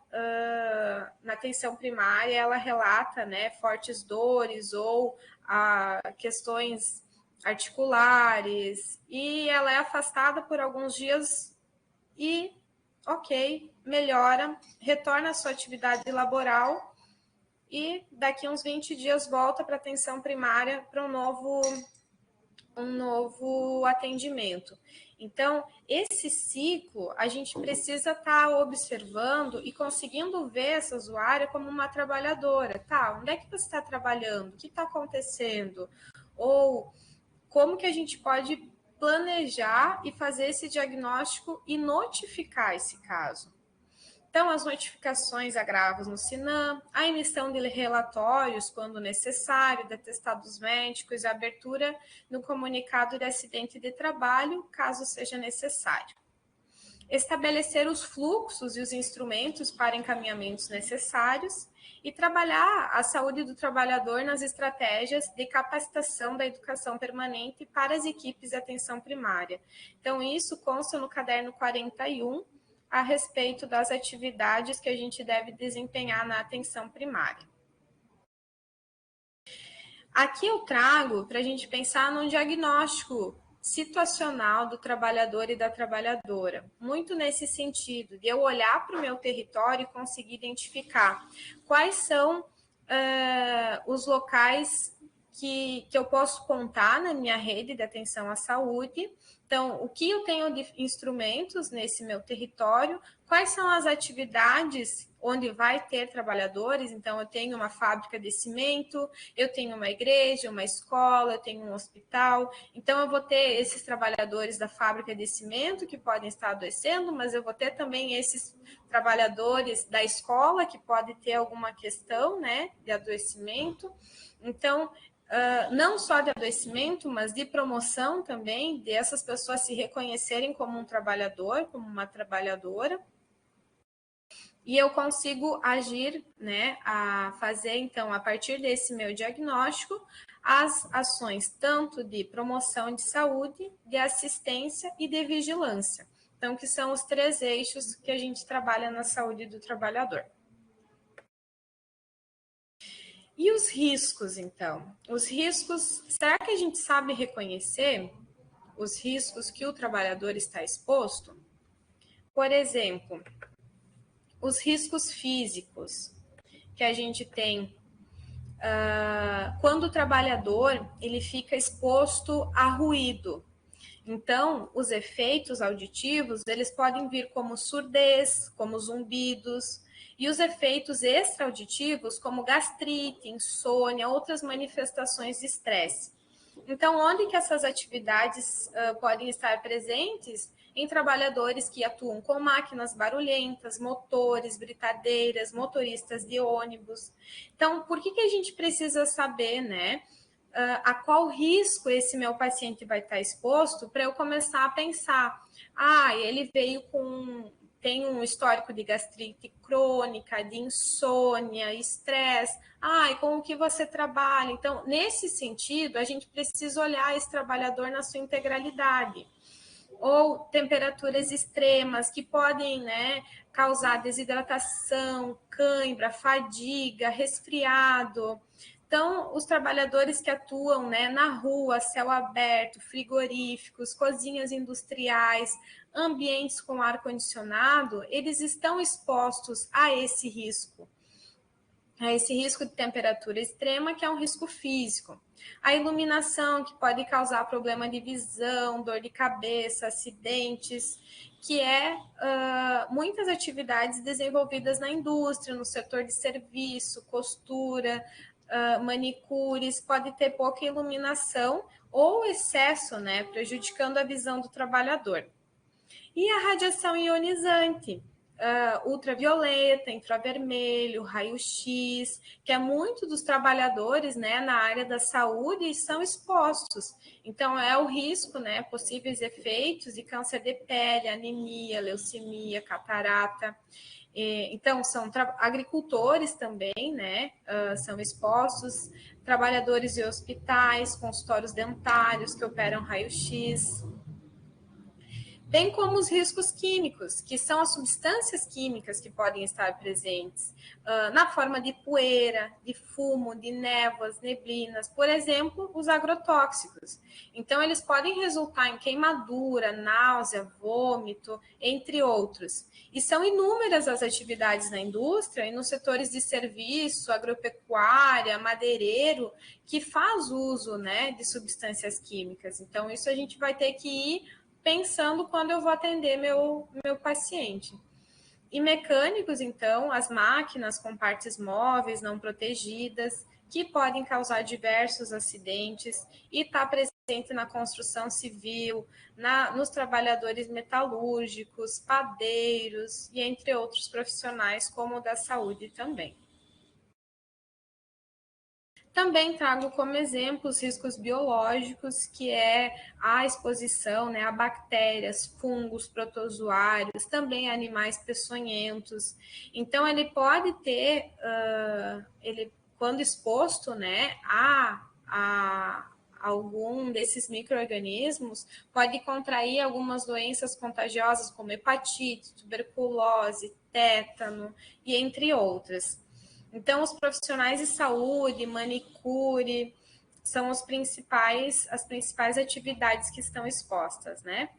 Speaker 2: na atenção primária, ela relata, né, fortes dores ou questões articulares, e ela é afastada por alguns dias e, melhora, retorna à sua atividade laboral, e daqui a uns 20 dias volta para a atenção primária para um novo atendimento. Então, esse ciclo, a gente precisa estar observando e conseguindo ver essa usuária como uma trabalhadora. Tá, onde é que você está trabalhando? O que está acontecendo? Ou como que a gente pode planejar e fazer esse diagnóstico e notificar esse caso? Então, as notificações agravos no SINAM, a emissão de relatórios, quando necessário, de atestados médicos e a abertura no comunicado de acidente de trabalho, caso seja necessário. Estabelecer os fluxos e os instrumentos para encaminhamentos necessários e trabalhar a saúde do trabalhador nas estratégias de capacitação da educação permanente para as equipes de atenção primária. Então, isso consta no caderno 41, a respeito das atividades que a gente deve desempenhar na atenção primária. Aqui eu trago para a gente pensar num diagnóstico situacional do trabalhador e da trabalhadora, muito nesse sentido, de eu olhar para o meu território e conseguir identificar quais são os locais que eu posso contar na minha rede de atenção à saúde. Então, o que eu tenho de instrumentos nesse meu território, quais são as atividades onde vai ter trabalhadores. Então, eu tenho uma fábrica de cimento, eu tenho uma igreja, uma escola, eu tenho um hospital. Então, eu vou ter esses trabalhadores da fábrica de cimento que podem estar adoecendo, mas eu vou ter também esses trabalhadores da escola que podem ter alguma questão, né, de adoecimento. Então, não só de adoecimento, mas de promoção também, dessas pessoas se reconhecerem como um trabalhador, como uma trabalhadora. E eu consigo agir, né, a fazer, então, a partir desse meu diagnóstico, as ações tanto de promoção de saúde, de assistência e de vigilância. Então, que são os 3 eixos que a gente trabalha na saúde do trabalhador. E os riscos, então? Os riscos, será que a gente sabe reconhecer os riscos que o trabalhador está exposto? Por exemplo, os riscos físicos que a gente tem quando o trabalhador ele fica exposto a ruído. Então, os efeitos auditivos, eles podem vir como surdez, como zumbidos, e os efeitos extra-auditivos, como gastrite, insônia, outras manifestações de estresse. Então, onde que essas atividades podem estar presentes? Em trabalhadores que atuam com máquinas barulhentas, motores, britadeiras, motoristas de ônibus. Então, por que a gente precisa saber, né, a qual risco esse meu paciente vai estar exposto, para eu começar a pensar, ele veio tem um histórico de gastrite crônica, de insônia, estresse, e com o que você trabalha? Então, nesse sentido, a gente precisa olhar esse trabalhador na sua integralidade. Ou temperaturas extremas que podem, né, causar desidratação, cãibra, fadiga, resfriado. Então, os trabalhadores que atuam, né, na rua, céu aberto, frigoríficos, cozinhas industriais, ambientes com ar-condicionado, eles estão expostos a esse risco de temperatura extrema, que é um risco físico. A iluminação, que pode causar problema de visão, dor de cabeça, acidentes, que muitas atividades desenvolvidas na indústria, no setor de serviço, costura, manicures, pode ter pouca iluminação ou excesso, né, prejudicando a visão do trabalhador. E a radiação ionizante, ultravioleta, infravermelho, raio-x, que é muito dos trabalhadores, né, na área da saúde são expostos. Então, é o risco, né, possíveis efeitos de câncer de pele, anemia, leucemia, catarata. Então, são agricultores também, né, são expostos, trabalhadores de hospitais, consultórios dentários que operam raio-x, bem como os riscos químicos, que são as substâncias químicas que podem estar presentes na forma de poeira, de fumo, de névoas, neblinas, por exemplo, os agrotóxicos. Então, eles podem resultar em queimadura, náusea, vômito, entre outros. E são inúmeras as atividades na indústria e nos setores de serviço, agropecuária, madeireiro, que faz uso, né, de substâncias químicas. Então, isso a gente vai ter que ir pensando quando eu vou atender meu paciente. E mecânicos, então, as máquinas com partes móveis não protegidas, que podem causar diversos acidentes e está presente na construção civil, nos trabalhadores metalúrgicos, padeiros e entre outros profissionais, como o da saúde também. Também trago como exemplo os riscos biológicos, que é a exposição, né, a bactérias, fungos, protozoários, também animais peçonhentos. Então, ele pode ter, quando exposto, né, a algum desses micro-organismos, pode contrair algumas doenças contagiosas, como hepatite, tuberculose, tétano, e entre outras. Então, os profissionais de saúde, manicure, são as principais atividades que estão expostas, né?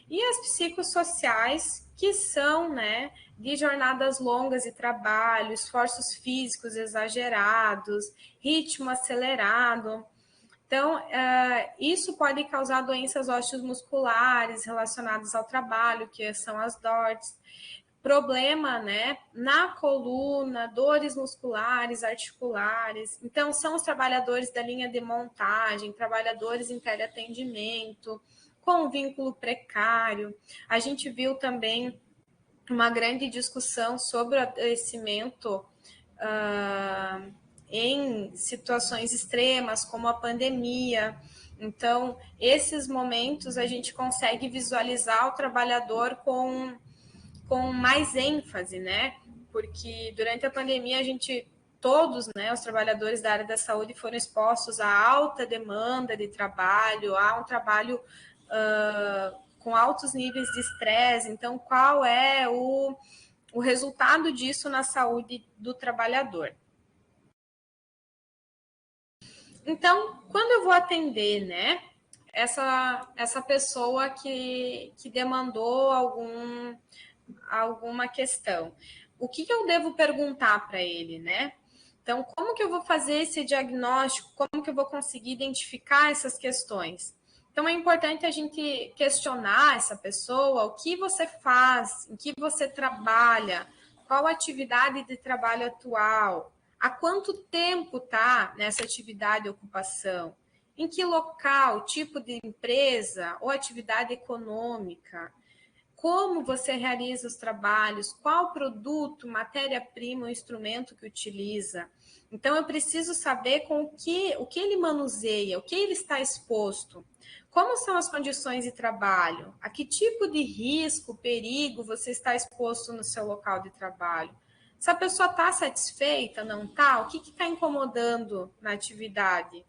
Speaker 2: E as psicossociais, que são, né, de jornadas longas de trabalho, esforços físicos exagerados, ritmo acelerado. Então, isso pode causar doenças osteomusculares relacionadas ao trabalho, que são as DORTs, problema, né, na coluna, dores musculares, articulares. Então, são os trabalhadores da linha de montagem, trabalhadores em teleatendimento, com vínculo precário. A gente viu também uma grande discussão sobre o adoecimento em situações extremas, como a pandemia. Então, esses momentos a gente consegue visualizar o trabalhador com mais ênfase, né? Porque durante a pandemia todos, né, os trabalhadores da área da saúde foram expostos a alta demanda de trabalho, a um trabalho com altos níveis de estresse. Então, qual é o resultado disso na saúde do trabalhador? Então, quando eu vou atender, né, essa pessoa que demandou alguma questão, o que eu devo perguntar para ele, né? Então, como que eu vou fazer esse diagnóstico? Como que eu vou conseguir identificar essas questões? Então, é importante a gente questionar essa pessoa, o que você faz, em que você trabalha, qual a atividade de trabalho atual, há quanto tempo está nessa atividade e ocupação, em que local, tipo de empresa ou atividade econômica, como você realiza os trabalhos, qual produto, matéria-prima, o instrumento que utiliza. Então, eu preciso saber com o que ele manuseia, o que ele está exposto, como são as condições de trabalho, a que tipo de risco, perigo você está exposto no seu local de trabalho. Se a pessoa está satisfeita, não está? O que está incomodando na atividade?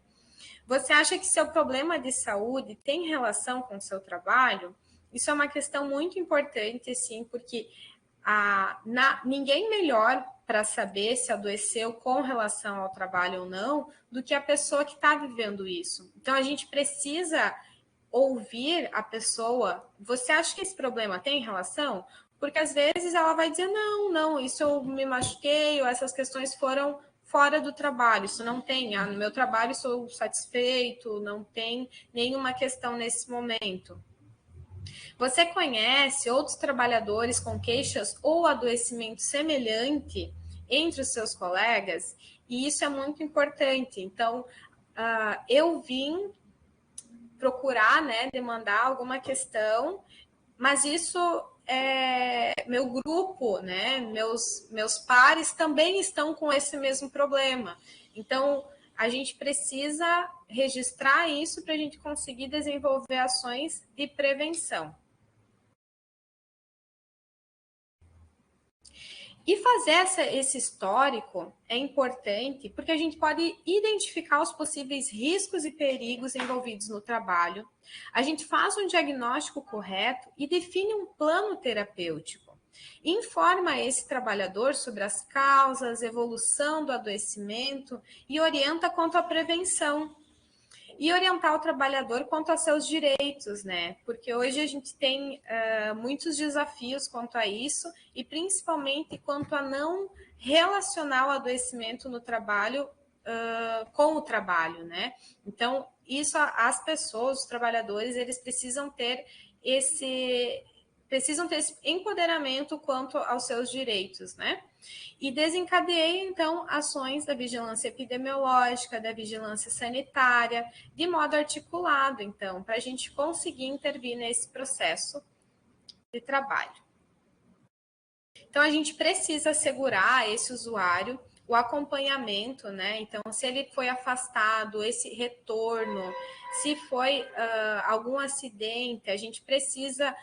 Speaker 2: Você acha que seu problema de saúde tem relação com o seu trabalho? Isso é uma questão muito importante, sim, porque ninguém melhor para saber se adoeceu com relação ao trabalho ou não do que a pessoa que está vivendo isso. Então, a gente precisa ouvir a pessoa. Você acha que esse problema tem relação? Porque às vezes ela vai dizer, não, isso eu me machuquei, ou essas questões foram fora do trabalho, isso não tem, no meu trabalho sou satisfeito, não tem nenhuma questão nesse momento. Você conhece outros trabalhadores com queixas ou adoecimento semelhante entre os seus colegas? E isso é muito importante. Então, eu vim procurar, né, demandar alguma questão, mas isso meu grupo, né, meus pares também estão com esse mesmo problema. Então, a gente precisa registrar isso para a gente conseguir desenvolver ações de prevenção. E fazer esse histórico é importante porque a gente pode identificar os possíveis riscos e perigos envolvidos no trabalho, a gente faz um diagnóstico correto e define um plano terapêutico. Informa esse trabalhador sobre as causas, evolução do adoecimento e orienta quanto à prevenção. E orientar o trabalhador quanto aos seus direitos, né? Porque hoje a gente tem muitos desafios quanto a isso, e principalmente quanto a não relacionar o adoecimento no trabalho com o trabalho, né? Então, isso as pessoas, os trabalhadores, eles precisam ter esse empoderamento quanto aos seus direitos, né? E desencadeei, então, ações da vigilância epidemiológica, da vigilância sanitária, de modo articulado, então, para a gente conseguir intervir nesse processo de trabalho. Então, a gente precisa assegurar a esse usuário o acompanhamento, né? Então, se ele foi afastado, esse retorno, se foi algum acidente, a gente precisa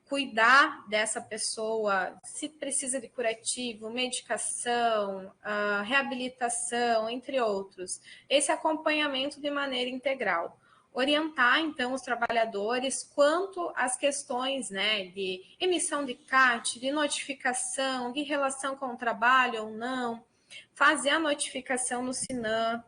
Speaker 2: cuidar dessa pessoa, se precisa de curativo, medicação, reabilitação, entre outros. Esse acompanhamento de maneira integral. Orientar, então, os trabalhadores quanto às questões, né, de emissão de CAT, de notificação, de relação com o trabalho ou não, fazer a notificação no SINAM,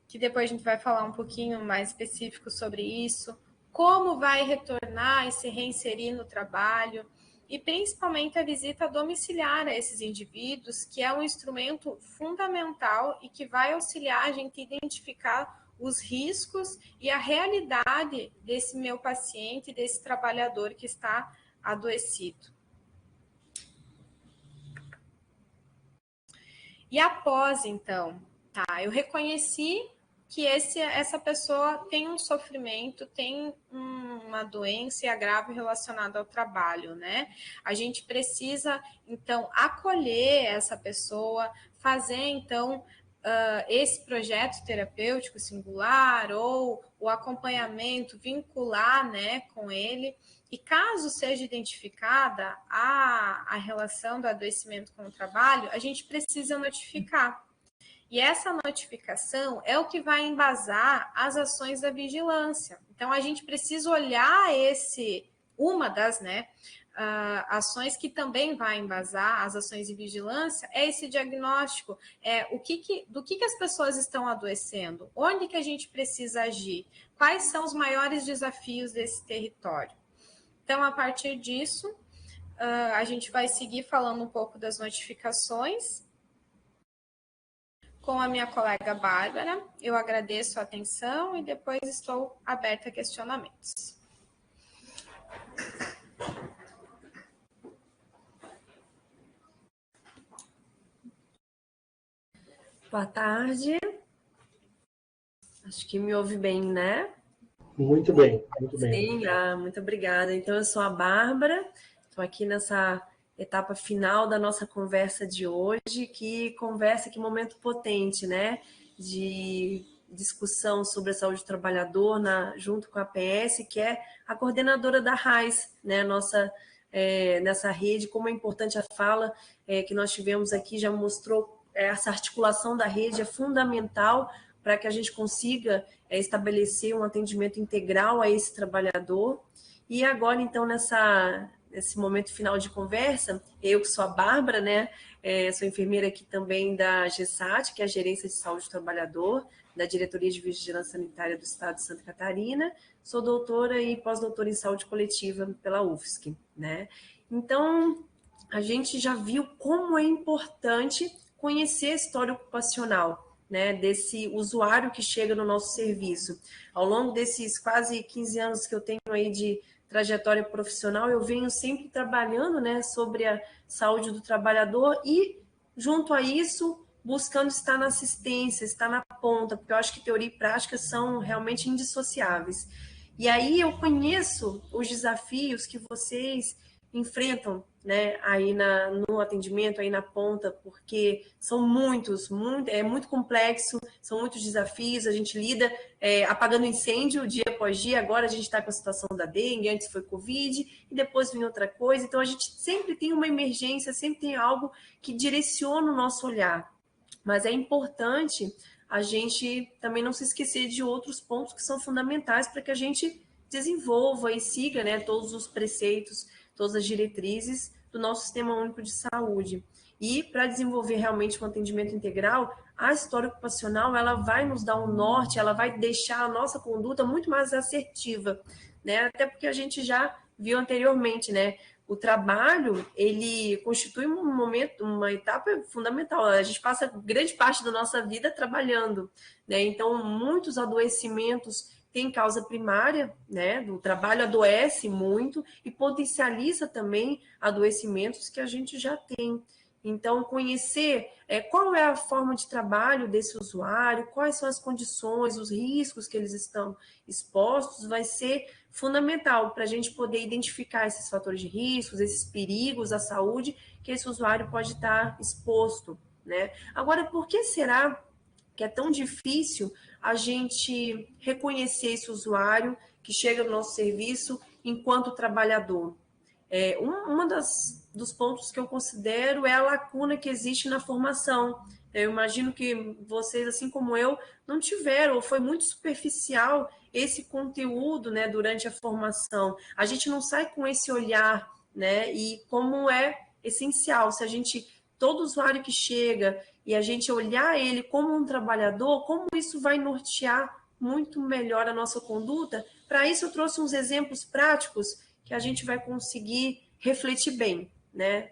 Speaker 2: que depois a gente vai falar um pouquinho mais específico sobre isso, como vai retornar e se reinserir no trabalho, e principalmente a visita domiciliar a esses indivíduos, que é um instrumento fundamental e que vai auxiliar a gente a identificar os riscos e a realidade desse meu paciente, desse trabalhador que está adoecido. E após, então, eu reconheci que essa pessoa tem um sofrimento, tem uma doença e agravo relacionado ao trabalho, né? A gente precisa, então, acolher essa pessoa, fazer, então, esse projeto terapêutico singular ou o acompanhamento, vincular, né, com ele. E caso seja identificada a relação do adoecimento com o trabalho, a gente precisa notificar. E essa notificação é o que vai embasar as ações da vigilância. Então, a gente precisa olhar uma das ações que também vai embasar as ações de vigilância, é esse diagnóstico, do que as pessoas estão adoecendo, onde que a gente precisa agir, quais são os maiores desafios desse território. Então, a partir disso, a gente vai seguir falando um pouco das notificações, com a minha colega Bárbara. Eu agradeço a atenção e depois estou aberta a questionamentos.
Speaker 4: Boa tarde. Acho que me ouve bem, né?
Speaker 3: Muito bem, muito bem.
Speaker 4: Sim, muito obrigada. Então, eu sou a Bárbara, estou aqui nessa etapa final da nossa conversa de hoje, que momento potente, né? De discussão sobre a saúde do trabalhador junto com a APS, que é a coordenadora da RAIS, né? Nessa rede, como é importante a fala que nós tivemos aqui, já mostrou essa articulação da rede é fundamental para que a gente consiga estabelecer um atendimento integral a esse trabalhador. E agora, então, nesse momento final de conversa, eu que sou a Bárbara, né? Sou enfermeira aqui também da GESAT, que é a Gerência de Saúde do Trabalhador, da Diretoria de Vigilância Sanitária do Estado de Santa Catarina. Sou doutora e pós-doutora em saúde coletiva pela UFSC, né? Então, a gente já viu como é importante conhecer a história ocupacional, né, desse usuário que chega no nosso serviço. Ao longo desses quase 15 anos que eu tenho aí de trajetória profissional, eu venho sempre trabalhando, né, sobre a saúde do trabalhador e, junto a isso, buscando estar na assistência, estar na ponta, porque eu acho que teoria e prática são realmente indissociáveis. E aí eu conheço os desafios que vocês enfrentam, né, aí no atendimento, aí na ponta, porque são é muito complexo, são muitos desafios, a gente lida apagando incêndio dia após dia, agora a gente está com a situação da dengue, antes foi Covid, e depois vem outra coisa, então a gente sempre tem uma emergência, sempre tem algo que direciona o nosso olhar, mas é importante a gente também não se esquecer de outros pontos que são fundamentais para que a gente desenvolva e siga, né, todos os preceitos, todas as diretrizes do nosso Sistema Único de Saúde. E para desenvolver realmente um atendimento integral, a história ocupacional ela vai nos dar um norte, ela vai deixar a nossa conduta muito mais assertiva, né? Até porque a gente já viu anteriormente, né? O trabalho, ele constitui um momento, uma etapa fundamental. A gente passa grande parte da nossa vida trabalhando, né? Então, muitos adoecimentos têm causa primária, né? O trabalho adoece muito e potencializa também adoecimentos que a gente já tem. Então, conhecer qual é a forma de trabalho desse usuário, quais são as condições, os riscos que eles estão expostos, vai ser fundamental para a gente poder identificar esses fatores de riscos, esses perigos à saúde que esse usuário pode estar exposto, né? Agora, por que será que é tão difícil a gente reconhecer esse usuário que chega no nosso serviço enquanto trabalhador? Dos pontos que eu considero é a lacuna que existe na formação. Eu imagino que vocês, assim como eu, não tiveram, ou foi muito superficial esse conteúdo, né, durante a formação. A gente não sai com esse olhar, né, e como é essencial, se a gente, todo usuário que chega e a gente olhar ele como um trabalhador, como isso vai nortear muito melhor a nossa conduta. Para isso eu trouxe uns exemplos práticos que a gente vai conseguir refletir bem, né?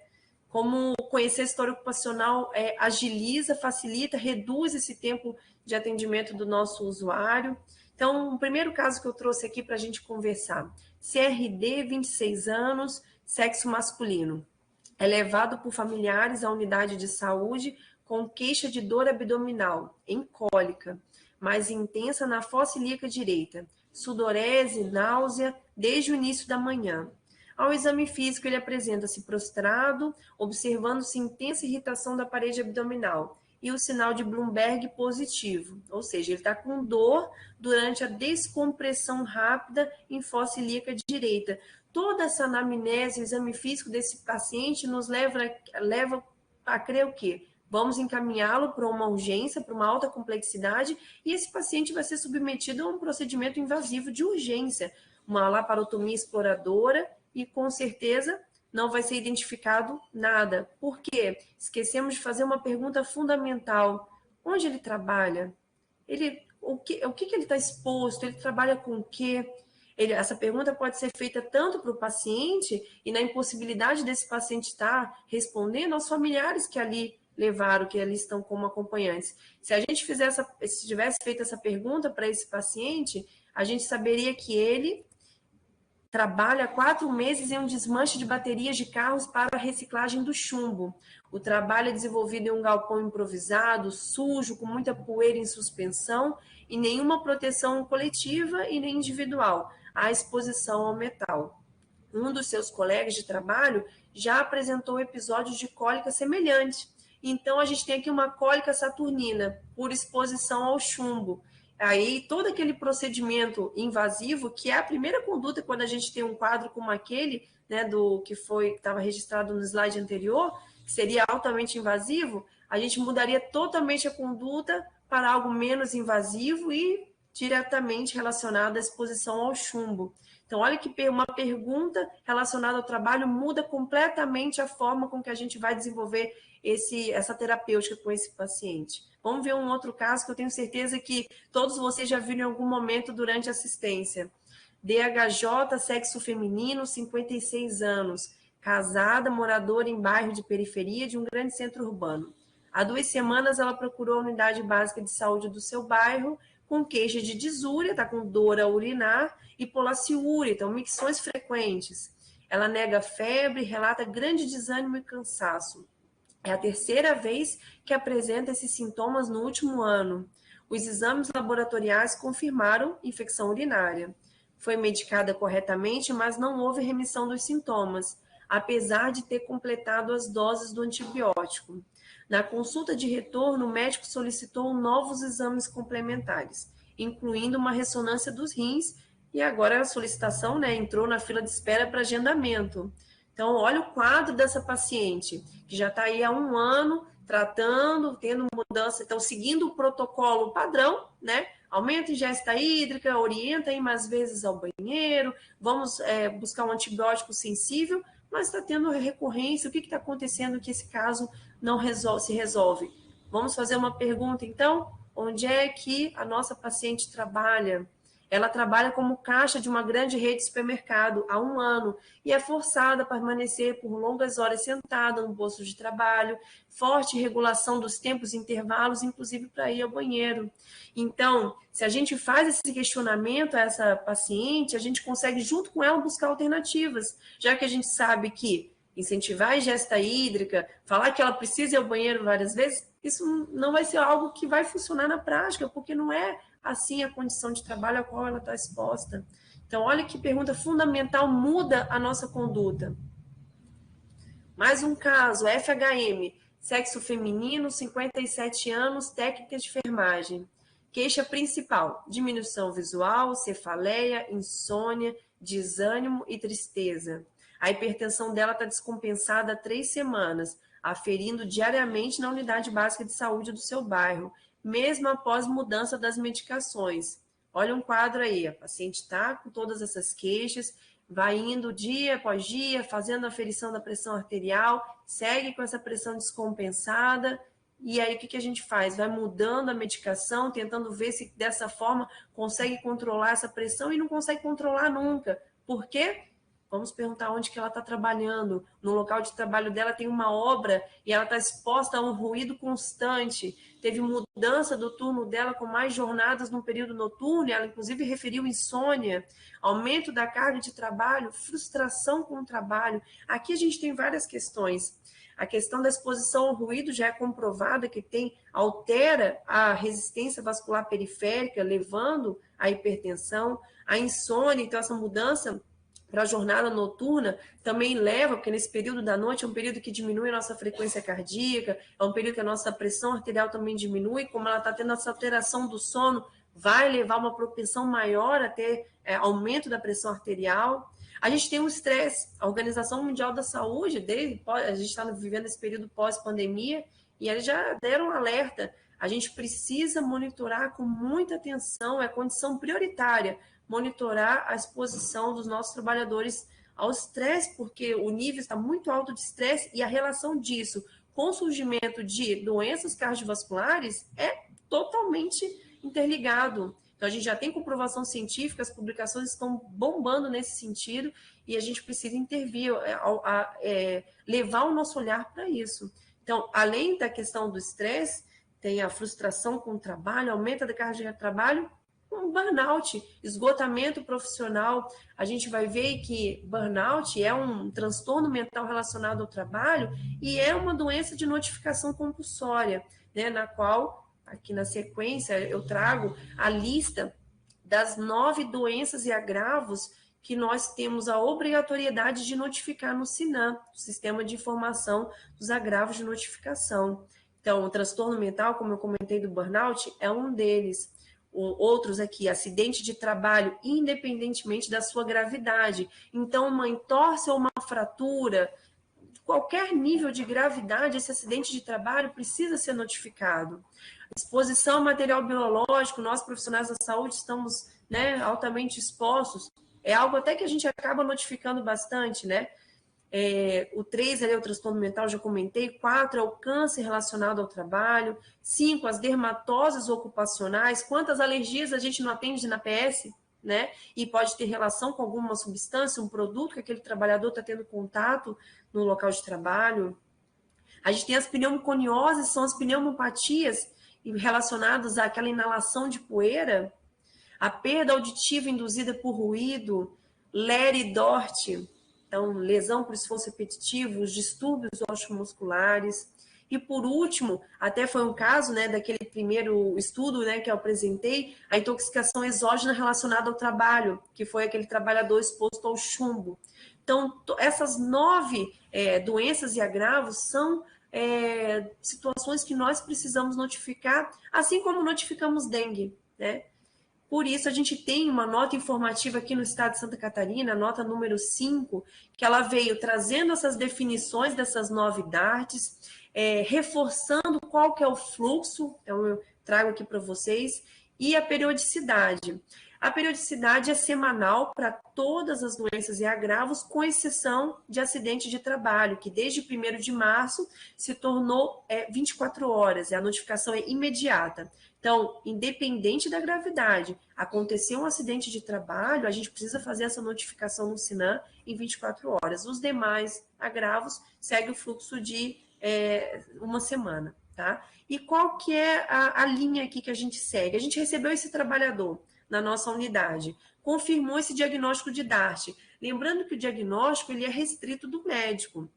Speaker 4: Como conhecer a história ocupacional agiliza, facilita, reduz esse tempo de atendimento do nosso usuário. Então, o primeiro caso que eu trouxe aqui para a gente conversar, CRD, 26 anos, sexo masculino. É levado por familiares à unidade de saúde com queixa de dor abdominal, em cólica, mais intensa na fossa ilíaca direita, sudorese, náusea, desde o início da manhã. Ao exame físico, ele apresenta-se prostrado, observando-se intensa irritação da parede abdominal e o sinal de Bloomberg positivo, ou seja, ele está com dor durante a descompressão rápida em fossa ilíaca direita. Toda essa anamnese, o exame físico desse paciente nos leva a crer o quê? Vamos encaminhá-lo para uma urgência, para uma alta complexidade, e esse paciente vai ser submetido a um procedimento invasivo de urgência, uma laparotomia exploradora, e com certeza não vai ser identificado nada. Por quê? Esquecemos de fazer uma pergunta fundamental. Onde ele trabalha? O que ele está exposto? Ele trabalha com o quê? Essa pergunta pode ser feita tanto para o paciente e na impossibilidade desse paciente estar respondendo aos familiares que ali levaram, que ali estão como acompanhantes. Se a gente se tivesse feito essa pergunta para esse paciente, a gente saberia que ele trabalha 4 meses em um desmanche de baterias de carros para a reciclagem do chumbo. O trabalho é desenvolvido em um galpão improvisado, sujo, com muita poeira em suspensão, e nenhuma proteção coletiva e nem individual à exposição ao metal. Um dos seus colegas de trabalho já apresentou episódios de cólica semelhante. Então, a gente tem aqui uma cólica saturnina por exposição ao chumbo. Aí, todo aquele procedimento invasivo, que é a primeira conduta quando a gente tem um quadro como aquele, né, do que estava registrado no slide anterior, que seria altamente invasivo, a gente mudaria totalmente a conduta para algo menos invasivo e diretamente relacionado à exposição ao chumbo. Então, olha que uma pergunta relacionada ao trabalho muda completamente a forma com que a gente vai desenvolver essa terapêutica com esse paciente. Vamos ver um outro caso que eu tenho certeza que todos vocês já viram em algum momento durante a assistência. DHJ, sexo feminino, 56 anos, casada, moradora em bairro de periferia de um grande centro urbano. Há 2 semanas ela procurou a unidade básica de saúde do seu bairro com queixa de disúria, está com dor a urinar e polaciúria, então micções frequentes. Ela nega febre, relata grande desânimo e cansaço. É a 3ª vez que apresenta esses sintomas no último ano. Os exames laboratoriais confirmaram infecção urinária. Foi medicada corretamente, mas não houve remissão dos sintomas, apesar de ter completado as doses do antibiótico. Na consulta de retorno, o médico solicitou novos exames complementares, incluindo uma ressonância dos rins, e agora a solicitação, né, entrou na fila de espera para agendamento. Então, olha o quadro dessa paciente, que já está aí há 1 ano, tratando, tendo mudança, então, seguindo o protocolo padrão, né? Aumenta a ingesta hídrica, orienta aí mais vezes ao banheiro, vamos buscar um antibiótico sensível, mas está tendo recorrência, o que está acontecendo que esse caso não se resolve? Vamos fazer uma pergunta, então, onde é que a nossa paciente trabalha? Ela trabalha como caixa de uma grande rede de supermercado há 1 ano e é forçada a permanecer por longas horas sentada no posto de trabalho, forte regulação dos tempos e intervalos, inclusive para ir ao banheiro. Então, se a gente faz esse questionamento a essa paciente, a gente consegue, junto com ela, buscar alternativas, já que a gente sabe que incentivar a ingesta hídrica, falar que ela precisa ir ao banheiro várias vezes, isso não vai ser algo que vai funcionar na prática, porque não é assim a condição de trabalho a qual ela está exposta. Então, olha que pergunta fundamental, muda a nossa conduta. Mais um caso, FHM, sexo feminino, 57 anos, técnica de enfermagem. Queixa principal, diminuição visual, cefaleia, insônia, desânimo e tristeza. A hipertensão dela está descompensada há 3 semanas, aferindo diariamente na unidade básica de saúde do seu bairro, mesmo após mudança das medicações. Olha um quadro aí, a paciente está com todas essas queixas, vai indo dia após dia, fazendo a aferição da pressão arterial, segue com essa pressão descompensada, e aí o que a gente faz? Vai mudando a medicação, tentando ver se dessa forma consegue controlar essa pressão e não consegue controlar nunca. Por quê? Vamos perguntar onde que ela está trabalhando. No local de trabalho dela tem uma obra e ela está exposta a um ruído constante. Teve mudança do turno dela com mais jornadas no período noturno, e ela inclusive referiu insônia, aumento da carga de trabalho, frustração com o trabalho. Aqui a gente tem várias questões. A questão da exposição ao ruído já é comprovada que altera a resistência vascular periférica, levando à hipertensão. A insônia, então essa mudança para a jornada noturna também leva, porque nesse período da noite é um período que diminui a nossa frequência cardíaca, é um período que a nossa pressão arterial também diminui, como ela está tendo essa alteração do sono, vai levar uma propensão maior a ter aumento da pressão arterial. A gente tem o estresse, a Organização Mundial da Saúde, a gente está vivendo esse período pós-pandemia, e eles já deram um alerta, a gente precisa monitorar com muita atenção, é condição prioritária, monitorar a exposição dos nossos trabalhadores ao estresse, porque o nível está muito alto de estresse e a relação disso com o surgimento de doenças cardiovasculares é totalmente interligado. Então, a gente já tem comprovação científica, as publicações estão bombando nesse sentido e a gente precisa intervir, levar o nosso olhar para isso. Então, além da questão do estresse, tem a frustração com o trabalho, aumento da carga de trabalho, um burnout, esgotamento profissional. A gente vai ver que burnout é um transtorno mental relacionado ao trabalho e é uma doença de notificação compulsória, né, na qual aqui na sequência, eu trago a lista das 9 doenças e agravos que nós temos a obrigatoriedade de notificar no SINAM, o Sistema de Informação dos Agravos de Notificação. Então, o transtorno mental, como eu comentei do burnout, é um deles. Outros aqui, acidente de trabalho, independentemente da sua gravidade. Então, uma entorse ou uma fratura, qualquer nível de gravidade, esse acidente de trabalho precisa ser notificado. Exposição a material biológico, nós profissionais da saúde estamos, né, altamente expostos, é algo até que a gente acaba notificando bastante, né? O 3 é o transtorno mental, já comentei. 4 é o câncer relacionado ao trabalho. 5, as dermatoses ocupacionais. Quantas alergias a gente não atende na PS, né? E pode ter relação com alguma substância, um produto que aquele trabalhador está tendo contato no local de trabalho. A gente tem as pneumoconioses, são as pneumopatias relacionadas àquela inalação de poeira. A perda auditiva induzida por ruído, Leri-Dort, então lesão por esforço repetitivo, os distúrbios osteomusculares. E por último, até foi um caso, né, daquele primeiro estudo, né, que eu apresentei, a intoxicação exógena relacionada ao trabalho, que foi aquele trabalhador exposto ao chumbo. Então, essas 9 doenças e agravos são situações que nós precisamos notificar, assim como notificamos dengue, né? Por isso, a gente tem uma nota informativa aqui no estado de Santa Catarina, a nota número 5, que ela veio trazendo essas definições dessas 9 DARTs, reforçando qual que é o fluxo, então eu trago aqui para vocês, e a periodicidade. A periodicidade é semanal para todas as doenças e agravos, com exceção de acidente de trabalho, que desde 1º de março se tornou 24 horas, a notificação é imediata. Então, independente da gravidade, aconteceu um acidente de trabalho, a gente precisa fazer essa notificação no SINAM em 24 horas. Os demais agravos seguem o fluxo de uma semana, tá? E qual que é a linha aqui que a gente segue? A gente recebeu esse trabalhador na nossa unidade, confirmou esse diagnóstico de DART. Lembrando que o diagnóstico ele é restrito do médico.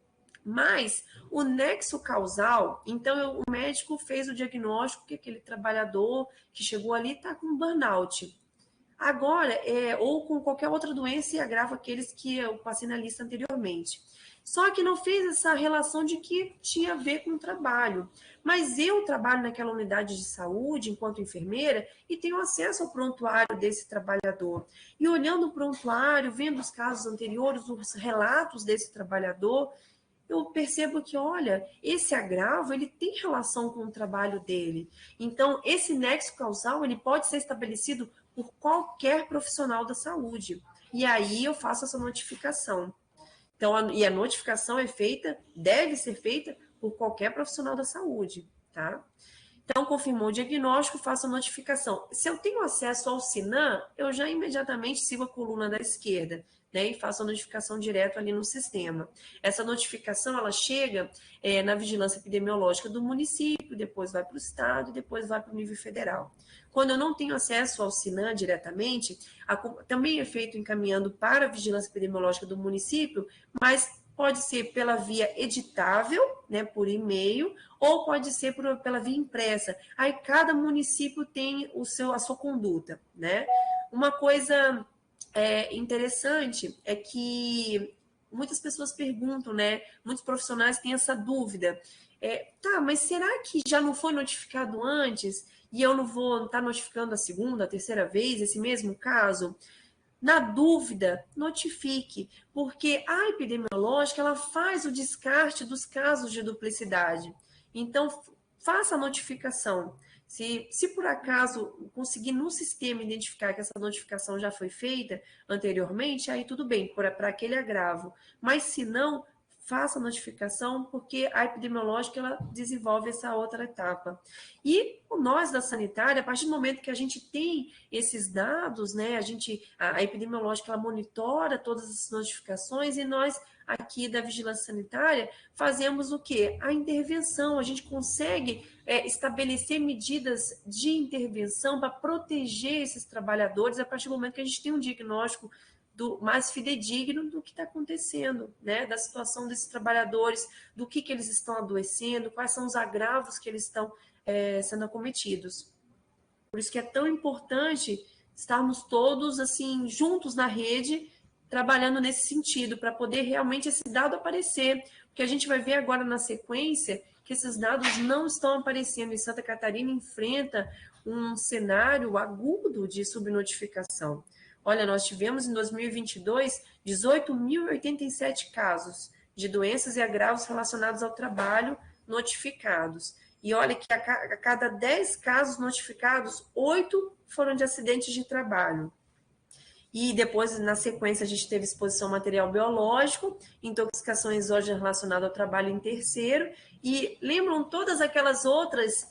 Speaker 4: Mas o nexo causal, então o médico fez o diagnóstico que aquele trabalhador que chegou ali está com burnout. Agora, ou com qualquer outra doença e agrava aqueles que eu passei na lista anteriormente. Só que não fez essa relação de que tinha a ver com o trabalho. Mas eu trabalho naquela unidade de saúde enquanto enfermeira e tenho acesso ao prontuário desse trabalhador. E olhando o prontuário, vendo os casos anteriores, os relatos desse trabalhador, eu percebo que, olha, esse agravo, ele tem relação com o trabalho dele. Então, esse nexo causal, ele pode ser estabelecido por qualquer profissional da saúde. E aí eu faço essa notificação. Então, e a notificação é feita, deve ser feita por qualquer profissional da saúde, tá? Então, confirmou o diagnóstico, faço a notificação. Se eu tenho acesso ao SINAM, eu já imediatamente sigo a coluna da esquerda, né, e faço a notificação direto ali no sistema. Essa notificação, ela chega na vigilância epidemiológica do município, depois vai para o estado, depois vai para o nível federal. Quando eu não tenho acesso ao SINAM diretamente, também é feito encaminhando para a vigilância epidemiológica do município, mas pode ser pela via editável, né, por e-mail, ou pode ser pela via impressa. Aí cada município tem a sua conduta, né? Uma coisa interessante é que muitas pessoas perguntam, né? Muitos profissionais têm essa dúvida. Tá, mas será que já não foi notificado antes e eu não vou estar notificando a segunda, a terceira vez esse mesmo caso? Na dúvida, notifique, porque a epidemiológica ela faz o descarte dos casos de duplicidade. Então, faça a notificação. Se por acaso conseguir no sistema identificar que essa notificação já foi feita anteriormente, aí tudo bem, para aquele agravo. Mas se não, faça a notificação, porque a epidemiológica ela desenvolve essa outra etapa. E nós da sanitária, a partir do momento que a gente tem esses dados, né, a epidemiológica ela monitora todas essas notificações e nós aqui da vigilância sanitária fazemos o quê? A intervenção, a gente consegue estabelecer medidas de intervenção para proteger esses trabalhadores a partir do momento que a gente tem um diagnóstico mais fidedigno do que está acontecendo, né? Da situação desses trabalhadores, do que eles estão adoecendo, quais são os agravos que eles estão sendo acometidos. Por isso que é tão importante estarmos todos assim juntos na rede, trabalhando nesse sentido, para poder realmente esse dado aparecer. Porque a gente vai ver agora na sequência que esses dados não estão aparecendo. E Santa Catarina enfrenta um cenário agudo de subnotificação. Olha, nós tivemos em 2022 18.087 casos de doenças e agravos relacionados ao trabalho notificados. E olha que a cada 10 casos notificados, 8 foram de acidentes de trabalho. E depois, na sequência, a gente teve exposição a material biológico, intoxicação exógena relacionada ao trabalho em terceiro, e lembram todas aquelas outras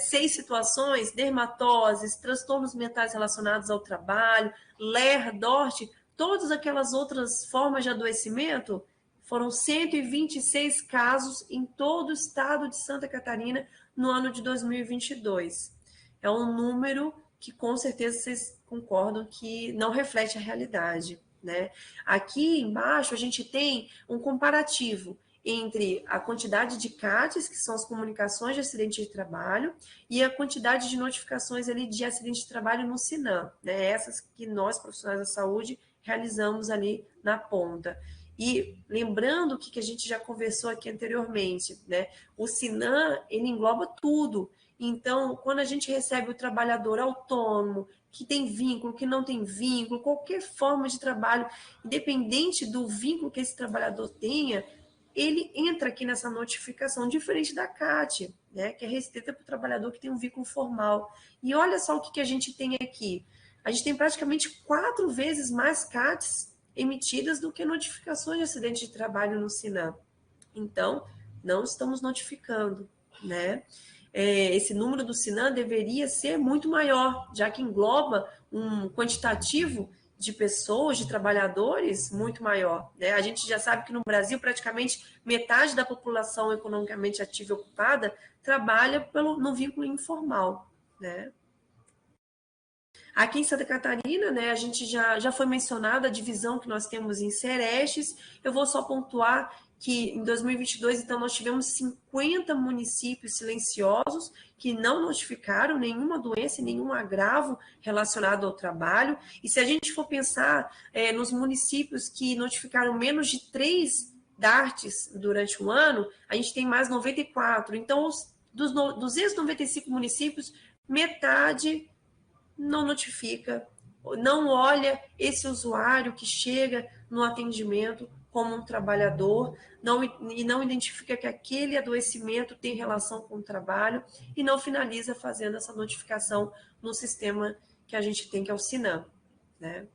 Speaker 4: 6 situações, dermatoses, transtornos mentais relacionados ao trabalho, LER, DORT, todas aquelas outras formas de adoecimento? Foram 126 casos em todo o estado de Santa Catarina no ano de 2022. É um número que com certeza vocês concordam que não reflete a realidade, né? Aqui embaixo a gente tem um comparativo entre a quantidade de CATs, que são as comunicações de acidente de trabalho, e a quantidade de notificações ali de acidente de trabalho no SINAM, né? Essas que nós, profissionais da saúde, realizamos ali na ponta. E lembrando o que a gente já conversou aqui anteriormente, né? O SINAM, ele engloba tudo. Então, quando a gente recebe o trabalhador autônomo, que tem vínculo, que não tem vínculo, qualquer forma de trabalho, independente do vínculo que esse trabalhador tenha, ele entra aqui nessa notificação, diferente da CAT, né? Que é restrita para o trabalhador que tem um vínculo formal. E olha só o que a gente tem aqui. A gente tem praticamente 4 vezes mais CATs emitidas do que notificações de acidente de trabalho no SINAM. Então, não estamos notificando, né? Esse número do SINAM deveria ser muito maior, já que engloba um quantitativo de pessoas, de trabalhadores, muito maior, né? A gente já sabe que no Brasil, praticamente metade da população economicamente ativa e ocupada trabalha no vínculo informal, né? Aqui em Santa Catarina, né, a gente já foi mencionada a divisão que nós temos em Serestes. Eu vou só pontuar que em 2022, então, nós tivemos 50 municípios silenciosos que não notificaram nenhuma doença, nenhum agravo relacionado ao trabalho. E se a gente for pensar nos municípios que notificaram menos de 3 DARTs durante um ano, a gente tem mais 94. Então, dos 295 municípios, metade não notifica, não olha esse usuário que chega no atendimento como um trabalhador, e não identifica que aquele adoecimento tem relação com o trabalho e não finaliza fazendo essa notificação no sistema que a gente tem, que é o SINAM, né?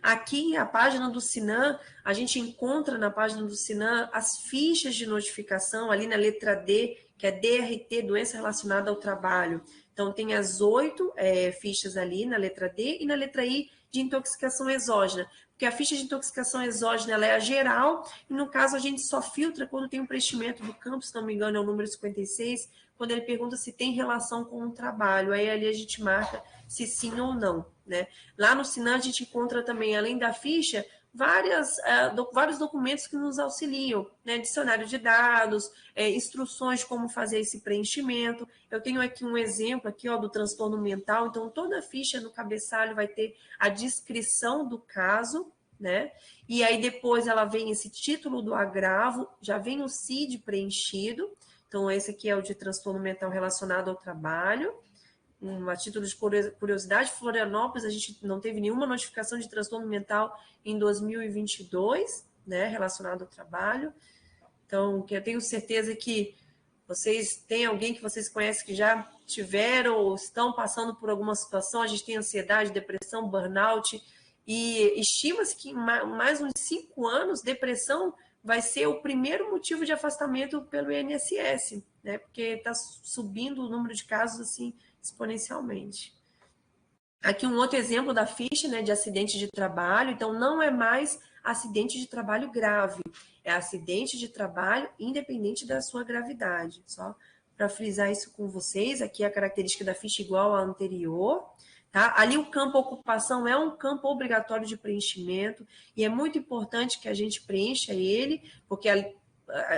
Speaker 4: Aqui, a página do SINAM, a gente encontra na página do SINAM as fichas de notificação, ali na letra D, que é DRT, doença relacionada ao trabalho. Então, tem as 8 fichas ali na letra D e na letra I de intoxicação exógena. Porque a ficha de intoxicação exógena ela é a geral, e no caso a gente só filtra quando tem um preenchimento do campo, se não me engano é o número 56, quando ele pergunta se tem relação com o trabalho. Aí ali a gente marca se sim ou não, né? Lá no SINAM a gente encontra também, além da ficha, vários documentos que nos auxiliam, né? Dicionário de dados, instruções de como fazer esse preenchimento. Eu tenho aqui um exemplo aqui, ó, do transtorno mental. Então, toda a ficha no cabeçalho vai ter a descrição do caso, né? E aí depois ela vem esse título do agravo, já vem o CID preenchido. Então, esse aqui é o de transtorno mental relacionado ao trabalho. A título de curiosidade, Florianópolis, a gente não teve nenhuma notificação de transtorno mental em 2022, né, relacionado ao trabalho. Então, que eu tenho certeza que vocês têm alguém que vocês conhecem que já tiveram ou estão passando por alguma situação. A gente tem ansiedade, depressão, burnout, e estima-se que em mais uns 5 anos, depressão vai ser o primeiro motivo de afastamento pelo INSS, né, porque está subindo o número de casos assim exponencialmente. Aqui um outro exemplo da ficha, né, de acidente de trabalho. Então, não é mais acidente de trabalho grave, é acidente de trabalho independente da sua gravidade. Só para frisar isso com vocês, aqui a característica da ficha igual à anterior. Tá? Ali o campo ocupação é um campo obrigatório de preenchimento, e é muito importante que a gente preencha ele, porque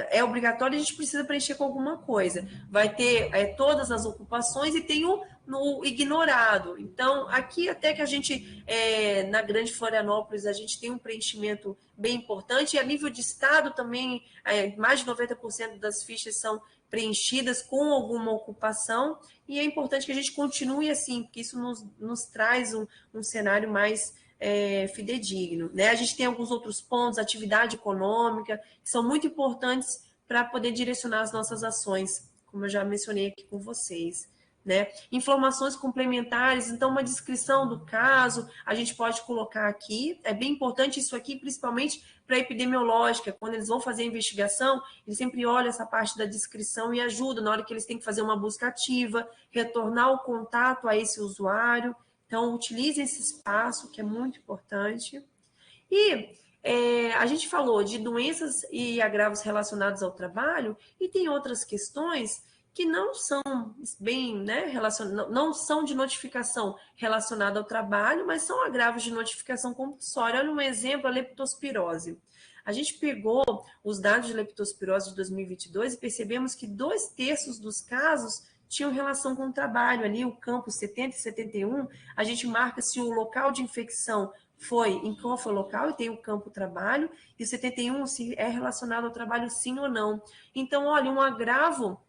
Speaker 4: é obrigatório, a gente precisa preencher com alguma coisa. Vai ter todas as ocupações e tem no ignorado. Então, aqui até que a gente, na Grande Florianópolis, a gente tem um preenchimento bem importante, e a nível de estado também, mais de 90% das fichas são preenchidas com alguma ocupação, e é importante que a gente continue assim, porque isso nos traz um cenário mais fidedigno, né? A gente tem alguns outros pontos, atividade econômica, que são muito importantes para poder direcionar as nossas ações, como eu já mencionei aqui com vocês, né? Informações complementares, então uma descrição do caso, a gente pode colocar aqui, é bem importante isso aqui, principalmente para a epidemiológica, quando eles vão fazer a investigação, eles sempre olham essa parte da descrição e ajudam na hora que eles têm que fazer uma busca ativa, retornar o contato a esse usuário. Então, utilize esse espaço, que é muito importante. E a gente falou de doenças e agravos relacionados ao trabalho, e tem outras questões que não são bem, né, não são de notificação relacionada ao trabalho, mas são agravos de notificação compulsória. Olha um exemplo, a leptospirose. A gente pegou os dados de leptospirose de 2022 e percebemos que 2/3 dos casos tinham relação com o trabalho. Ali, o campo 70 e 71, a gente marca se o local de infecção foi em qual foi o local, e tem o campo trabalho, e o 71 se é relacionado ao trabalho sim ou não. Então, olha, um agravo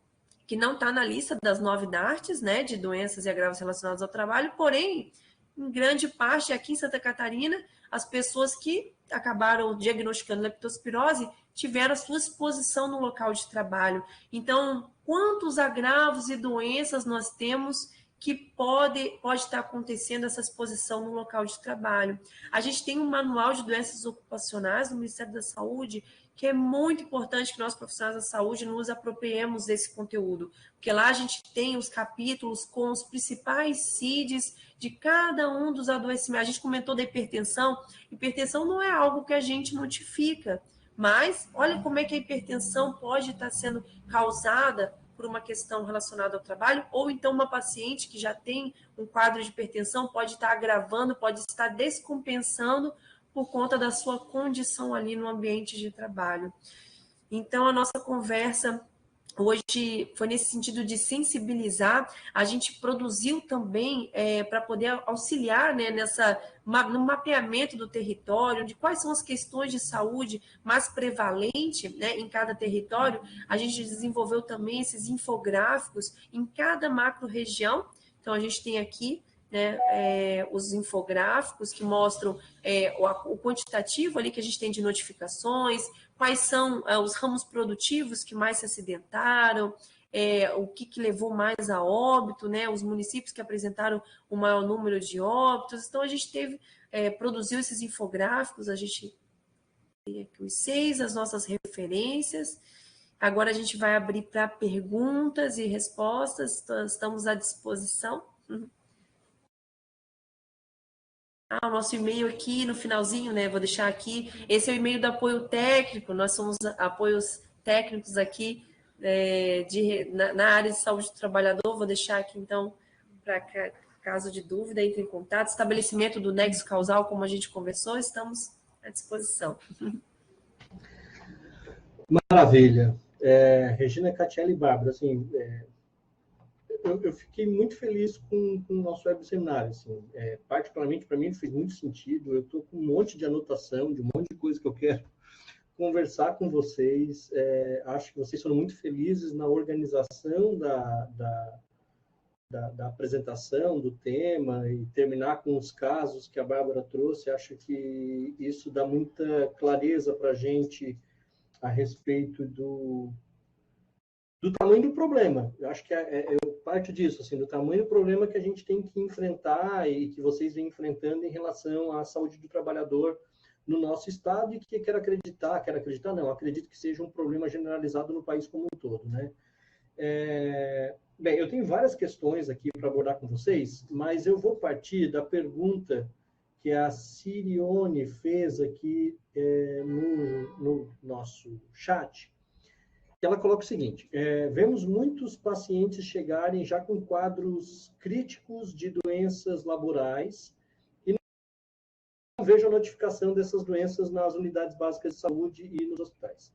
Speaker 4: que não está na lista das 9 DARTs, né, de doenças e agravos relacionados ao trabalho, porém, em grande parte, aqui em Santa Catarina, as pessoas que acabaram diagnosticando leptospirose tiveram a sua exposição no local de trabalho. Então, quantos agravos e doenças nós temos que pode estar acontecendo essa exposição no local de trabalho? A gente tem um manual de doenças ocupacionais do Ministério da Saúde, que é muito importante que nós, profissionais da saúde, nos apropriemos desse conteúdo, porque lá a gente tem os capítulos com os principais CIDs de cada um dos adoecimentos. A gente comentou da hipertensão. Hipertensão não é algo que a gente notifica, mas olha como é que a hipertensão pode estar sendo causada por uma questão relacionada ao trabalho, ou então uma paciente que já tem um quadro de hipertensão pode estar agravando, pode estar descompensando por conta da sua condição ali no ambiente de trabalho. Então, a nossa conversa hoje foi nesse sentido de sensibilizar. A gente produziu também para poder auxiliar, né, no mapeamento do território, de quais são as questões de saúde mais prevalentes, né, em cada território. A gente desenvolveu também esses infográficos em cada macro-região. Então, a gente tem aqui, né, os infográficos que mostram o quantitativo ali que a gente tem de notificações, quais são os ramos produtivos que mais se acidentaram, o que levou mais a óbito, né, os municípios que apresentaram o maior número de óbitos. Então, a gente produziu esses infográficos, a gente tem aqui os 6, as nossas referências. Agora a gente vai abrir para perguntas e respostas, estamos à disposição. O nosso e-mail aqui no finalzinho, né? Vou deixar aqui. Esse é o e-mail do apoio técnico. Nós somos apoios técnicos aqui na área de saúde do trabalhador. Vou deixar aqui, então, para caso de dúvida, entre em contato. Estabelecimento do nexo causal, como a gente conversou, estamos à disposição.
Speaker 3: Maravilha. Regina, Catiele e Bárbara, assim, eu fiquei muito feliz com o nosso web seminário. Assim, particularmente, para mim, fez muito sentido. Eu estou com um monte de anotação, de um monte de coisa que eu quero conversar com vocês. Acho que vocês foram muito felizes na organização da apresentação do tema e terminar com os casos que a Bárbara trouxe. Acho que isso dá muita clareza para a gente a respeito do tamanho do problema. Eu acho que eu parto disso, assim, do tamanho do problema que a gente tem que enfrentar e que vocês vêm enfrentando em relação à saúde do trabalhador no nosso estado, e que acredito que seja um problema generalizado no país como um todo, né? Bem, eu tenho várias questões aqui para abordar com vocês, mas eu vou partir da pergunta que a Sirione fez aqui no nosso chat. Ela coloca o seguinte: vemos muitos pacientes chegarem já com quadros críticos de doenças laborais e não vejo a notificação dessas doenças nas unidades básicas de saúde e nos hospitais.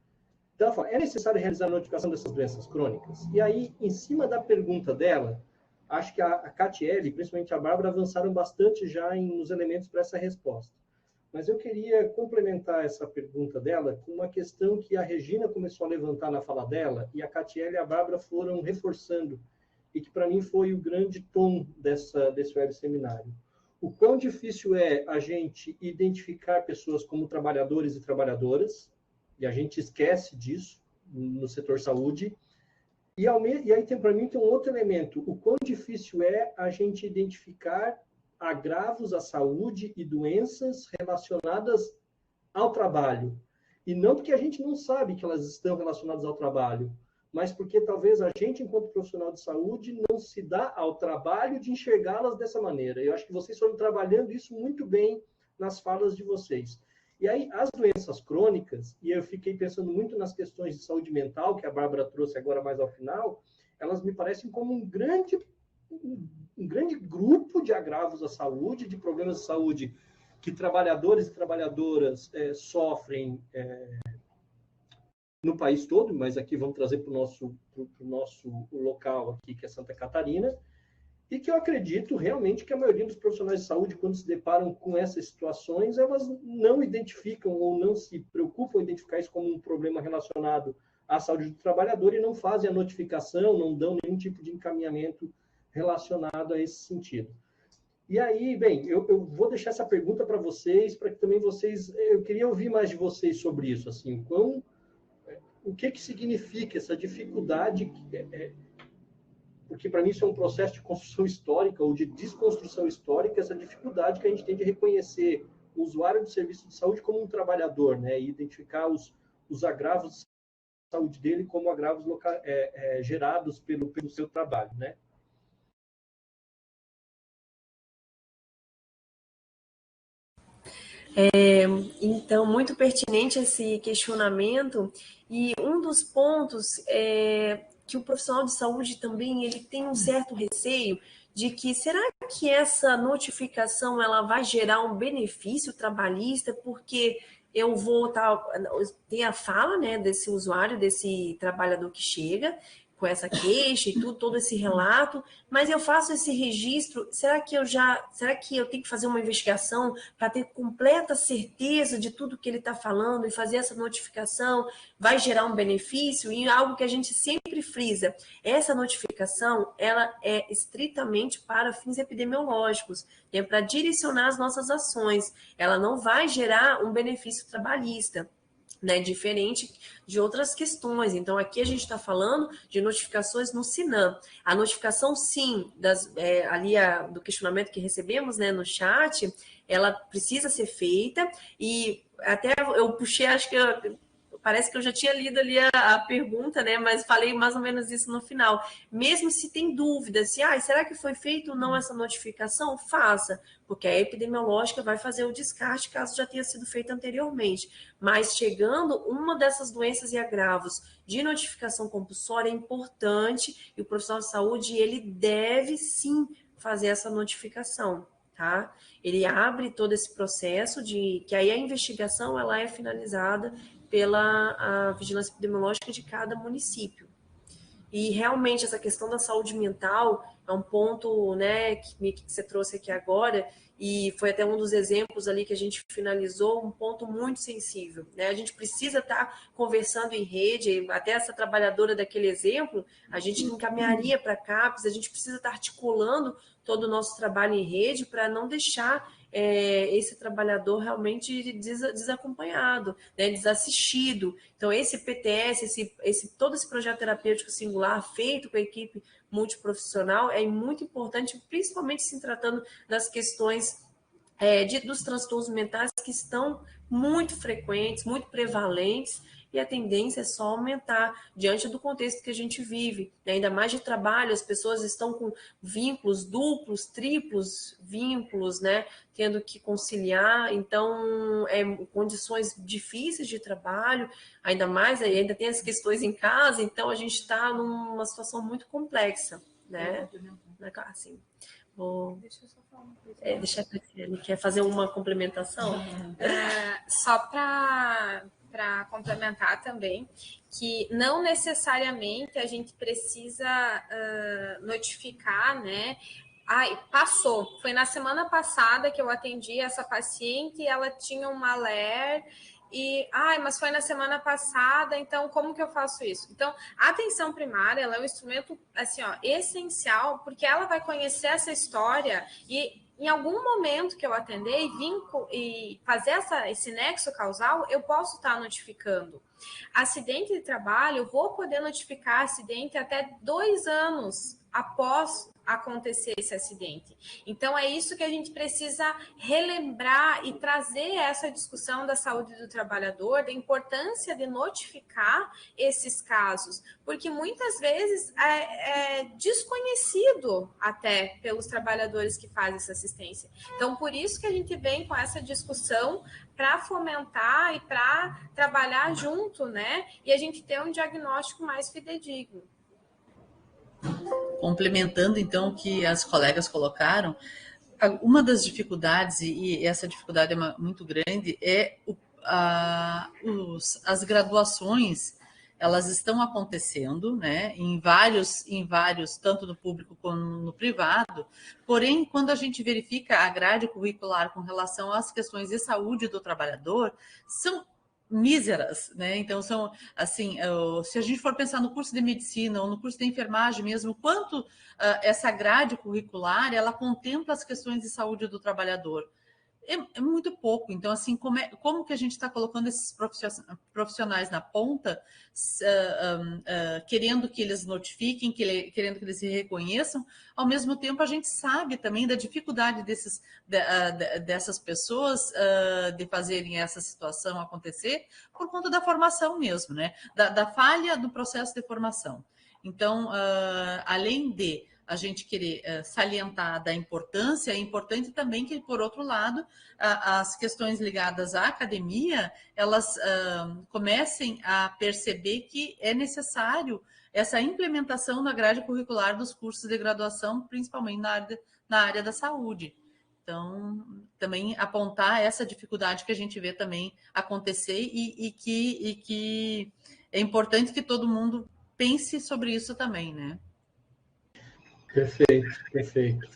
Speaker 3: Então, ela fala, é necessário realizar a notificação dessas doenças crônicas? E aí, em cima da pergunta dela, acho que a Catiele, principalmente a Bárbara, avançaram bastante já nos elementos para essa resposta. Mas eu queria complementar essa pergunta dela com uma questão que a Regina começou a levantar na fala dela, e a Catiele e a Bárbara foram reforçando, e que para mim foi o grande tom desse web seminário. O quão difícil é a gente identificar pessoas como trabalhadores e trabalhadoras, e a gente esquece disso no setor saúde. E aí, para mim, tem um outro elemento. O quão difícil é a gente identificar agravos à saúde e doenças relacionadas ao trabalho. E não porque a gente não sabe que elas estão relacionadas ao trabalho, mas porque talvez a gente, enquanto profissional de saúde, não se dá ao trabalho de enxergá-las dessa maneira. Eu acho que vocês foram trabalhando isso muito bem nas falas de vocês. E aí, as doenças crônicas, e eu fiquei pensando muito nas questões de saúde mental, que a Bárbara trouxe agora mais ao final, elas me parecem como um grande grupo de agravos à saúde, de problemas de saúde que trabalhadores e trabalhadoras sofrem no país todo, mas aqui vamos trazer para o nosso local aqui, que é Santa Catarina, e que eu acredito realmente que a maioria dos profissionais de saúde, quando se deparam com essas situações, elas não identificam ou não se preocupam em identificar isso como um problema relacionado à saúde do trabalhador e não fazem a notificação, não dão nenhum tipo de encaminhamento relacionado a esse sentido. E aí, bem, eu vou deixar essa pergunta para vocês, para que também vocês... Eu queria ouvir mais de vocês sobre isso, assim, o que significa essa dificuldade... Porque, para mim, isso é um processo de construção histórica ou de desconstrução histórica, essa dificuldade que a gente tem de reconhecer o usuário do serviço de saúde como um trabalhador, né? E identificar os agravos de saúde dele como agravos gerados pelo seu trabalho, né?
Speaker 4: Então, muito pertinente esse questionamento, e um dos pontos é que o profissional de saúde também ele tem um certo receio de que será que essa notificação ela vai gerar um benefício trabalhista, porque eu vou ter a fala, né, desse usuário, desse trabalhador que chega com essa queixa e tudo, todo esse relato, mas eu faço esse registro, será que eu tenho que fazer uma investigação para ter completa certeza de tudo que ele está falando e fazer essa notificação vai gerar um benefício? E algo que a gente sempre frisa, essa notificação, ela é estritamente para fins epidemiológicos, é para direcionar as nossas ações, ela não vai gerar um benefício trabalhista, né, diferente de outras questões. Então, aqui a gente está falando de notificações no SINAM. A notificação, sim, do questionamento que recebemos, né, no chat, ela precisa ser feita, e até eu puxei, acho que parece que eu já tinha lido ali a pergunta, né? Mas falei mais ou menos isso no final. Mesmo se tem dúvida, será que foi feita ou não essa notificação? Faça, porque a epidemiológica vai fazer o descarte caso já tenha sido feito anteriormente. Mas chegando uma dessas doenças e agravos de notificação compulsória é importante, e o profissional de saúde, ele deve sim fazer essa notificação, tá? Ele abre todo esse processo que aí a investigação ela é finalizada pela a vigilância epidemiológica de cada município. E realmente essa questão da saúde mental é um ponto, né, que você trouxe aqui agora, e foi até um dos exemplos ali que a gente finalizou, um ponto muito sensível, né? A gente precisa estar conversando em rede, até essa trabalhadora daquele exemplo, a gente encaminharia para a CAPES, a gente precisa estar articulando todo o nosso trabalho em rede para não deixar esse trabalhador realmente desacompanhado, né, desassistido. Então, esse PTS, todo esse projeto terapêutico singular feito com a equipe multiprofissional é muito importante, principalmente se tratando das questões dos transtornos mentais que estão muito frequentes, muito prevalentes, e a tendência é só aumentar diante do contexto que a gente vive, né? Ainda mais de trabalho, as pessoas estão com vínculos duplos, triplos vínculos, né? Tendo que conciliar, então, condições difíceis de trabalho, ainda mais, ainda tem as questões em casa, então a gente está numa situação muito complexa, né? Assim, deixa eu só falar uma coisa. Deixa a Cristiane, quer fazer uma complementação?
Speaker 2: Só para para complementar também, que não necessariamente a gente precisa notificar, né? Passou. Foi na semana passada que eu atendi essa paciente e ela tinha uma LER mas foi na semana passada, então como que eu faço isso? Então, a atenção primária, ela é um instrumento, assim, essencial, porque ela vai conhecer essa história e em algum momento que eu atender e fazer esse nexo causal, eu posso estar notificando. Acidente de trabalho, eu vou poder notificar acidente até 2 anos após acontecer esse acidente. Então, é isso que a gente precisa relembrar e trazer essa discussão da saúde do trabalhador, da importância de notificar esses casos, porque muitas vezes é desconhecido até pelos trabalhadores que fazem essa assistência. Então, por isso que a gente vem com essa discussão para fomentar e para trabalhar junto, né? E a gente ter um diagnóstico mais fidedigno.
Speaker 1: Complementando, então, o que as colegas colocaram, uma das dificuldades, e essa dificuldade é muito grande, é as graduações, elas estão acontecendo, né, em vários, tanto no público como no privado, porém, quando a gente verifica a grade curricular com relação às questões de saúde do trabalhador, são míseras, né? Então são assim, se a gente for pensar no curso de medicina ou no curso de enfermagem mesmo, quanto essa grade curricular ela contempla as questões de saúde do trabalhador? É muito pouco. Então, assim, como que a gente está colocando esses profissionais na ponta, querendo que eles notifiquem, querendo que eles se reconheçam, ao mesmo tempo a gente sabe também da dificuldade dessas pessoas de fazerem essa situação acontecer por conta da formação mesmo, né? Da falha do processo de formação. Então, além de a gente querer salientar da importância, é importante também que, por outro lado, as questões ligadas à academia, elas comecem a perceber que é necessário essa implementação na grade curricular dos cursos de graduação, principalmente na área da saúde. Então, também apontar essa dificuldade que a gente vê também acontecer e que é importante que todo mundo pense sobre isso também, né?
Speaker 3: Perfeito, perfeito.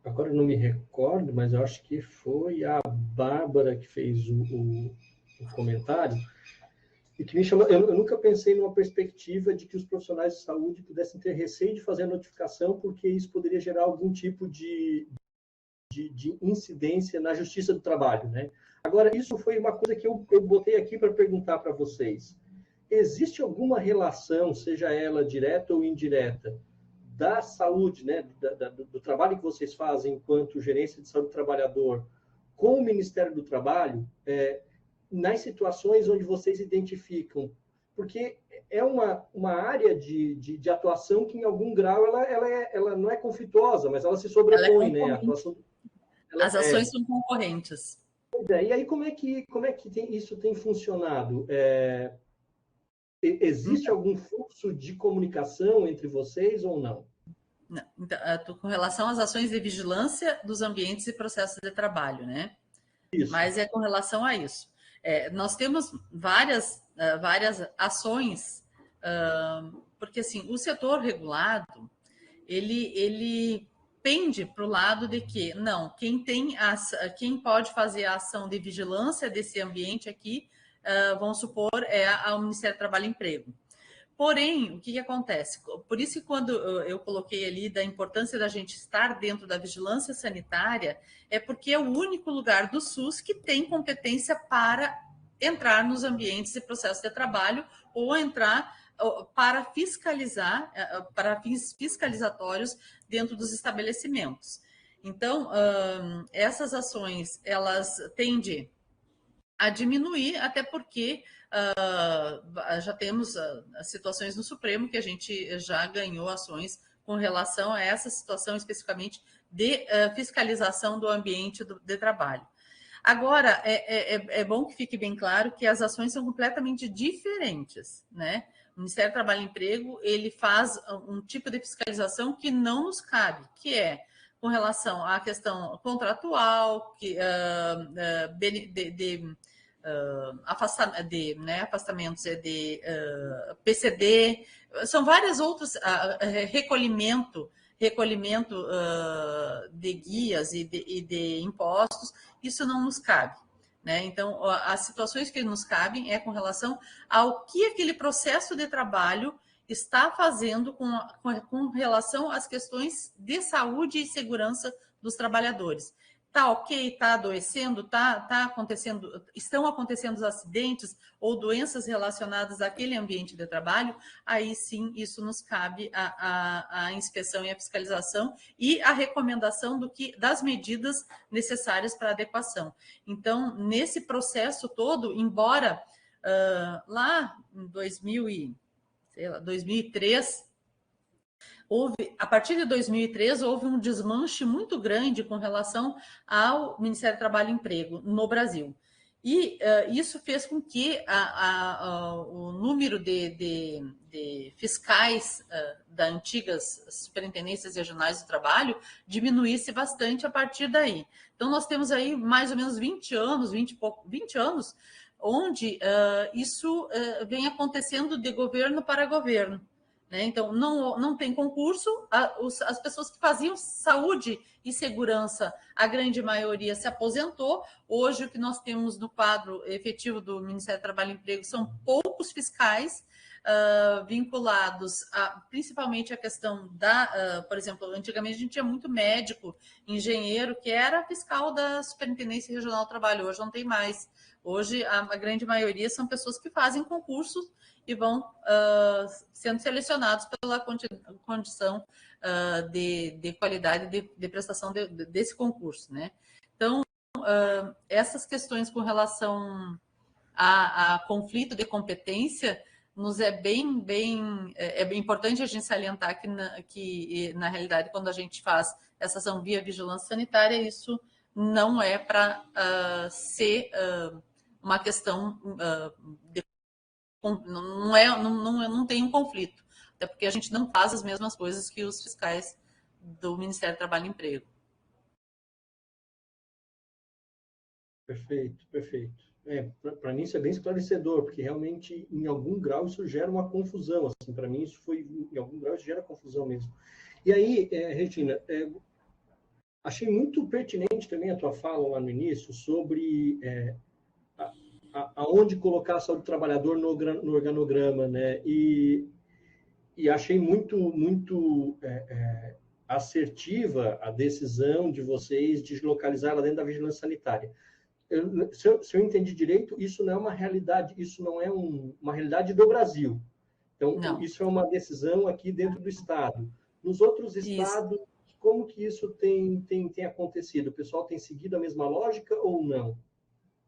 Speaker 3: Agora eu não me recordo, mas eu acho que foi a Bárbara que fez o comentário, e que me chama. Eu nunca pensei numa perspectiva de que os profissionais de saúde pudessem ter receio de fazer a notificação, porque isso poderia gerar algum tipo de incidência na justiça do trabalho, né? Agora, isso foi uma coisa que eu botei aqui para perguntar para vocês. Existe alguma relação, seja ela direta ou indireta, da saúde, né, do trabalho que vocês fazem enquanto gerência de saúde do trabalhador com o Ministério do Trabalho, nas situações onde vocês identificam? Porque é uma área de atuação que, em algum grau, ela não é conflituosa, mas ela se sobrepõe, né? A atuação,
Speaker 1: as ações são concorrentes.
Speaker 3: E aí, como é que isso tem funcionado? Existe algum fluxo de comunicação entre vocês ou não?
Speaker 1: Não. Então, com relação às ações de vigilância dos ambientes e processos de trabalho, né? Isso. Mas é com relação a isso. Nós temos várias ações, porque assim, o setor regulado, ele pende para o lado de que, não, quem pode fazer a ação de vigilância desse ambiente aqui, vamos supor, o Ministério do Trabalho e Emprego. Porém, o que acontece? Por isso que quando eu coloquei ali da importância da gente estar dentro da vigilância sanitária, é porque é o único lugar do SUS que tem competência para entrar nos ambientes e processos de trabalho ou entrar para fiscalizar, para fins fiscalizatórios dentro dos estabelecimentos. Então, essas ações, elas tendem a diminuir, até porque já temos situações no Supremo que a gente já ganhou ações com relação a essa situação especificamente de fiscalização do ambiente de trabalho. Agora, é bom que fique bem claro que as ações são completamente diferentes, né? O Ministério do Trabalho e Emprego, ele faz um tipo de fiscalização que não nos cabe, que é com relação à questão contratual, afastamentos de PCD, são várias outras, recolhimento de guias e de impostos, isso não nos cabe. Né? Então, as situações que nos cabem é com relação ao que aquele processo de trabalho está fazendo com relação às questões de saúde e segurança dos trabalhadores. Está ok, está adoecendo, tá acontecendo, estão acontecendo os acidentes ou doenças relacionadas àquele ambiente de trabalho, aí sim isso nos cabe a inspeção e a fiscalização e a recomendação das medidas necessárias para adequação. Então, nesse processo todo, embora lá em 2003, a partir de 2003, houve um desmanche muito grande com relação ao Ministério do Trabalho e Emprego no Brasil. E isso fez com que o número de fiscais das antigas superintendências regionais do trabalho diminuísse bastante a partir daí. Então, nós temos aí mais ou menos 20 anos, 20 anos, onde isso vem acontecendo de governo para governo. Né? Então, não tem concurso, as pessoas que faziam saúde e segurança, a grande maioria se aposentou. Hoje, o que nós temos no quadro efetivo do Ministério do Trabalho e Emprego são poucos fiscais vinculados principalmente à questão por exemplo, antigamente a gente tinha muito médico, engenheiro, que era fiscal da Superintendência Regional do Trabalho, hoje não tem mais. Hoje, a grande maioria são pessoas que fazem concursos e vão sendo selecionados pela condição de qualidade de prestação desse concurso. Né? Então, essas questões com relação a conflito de competência, nos é bem importante a gente salientar que na realidade, quando a gente faz essa ação via vigilância sanitária, isso não é para ser uma questão não tem um conflito, até porque a gente não faz as mesmas coisas que os fiscais do Ministério do Trabalho e Emprego.
Speaker 3: Perfeito. Para mim isso é bem esclarecedor, porque realmente em algum grau isso gera uma confusão. Assim, para mim isso em algum grau isso gera confusão mesmo. E aí, Regina, achei muito pertinente também a tua fala lá no início sobre aonde colocar a saúde do trabalhador no organograma, né? E achei muito assertiva a decisão de vocês de localizá-la dentro da vigilância sanitária. Se eu entendi direito, isso não é uma realidade, isso não é uma realidade do Brasil. Então, não. Isso é uma decisão aqui dentro do Estado. Nos outros estados, como que isso tem acontecido? O pessoal tem seguido a mesma lógica ou não?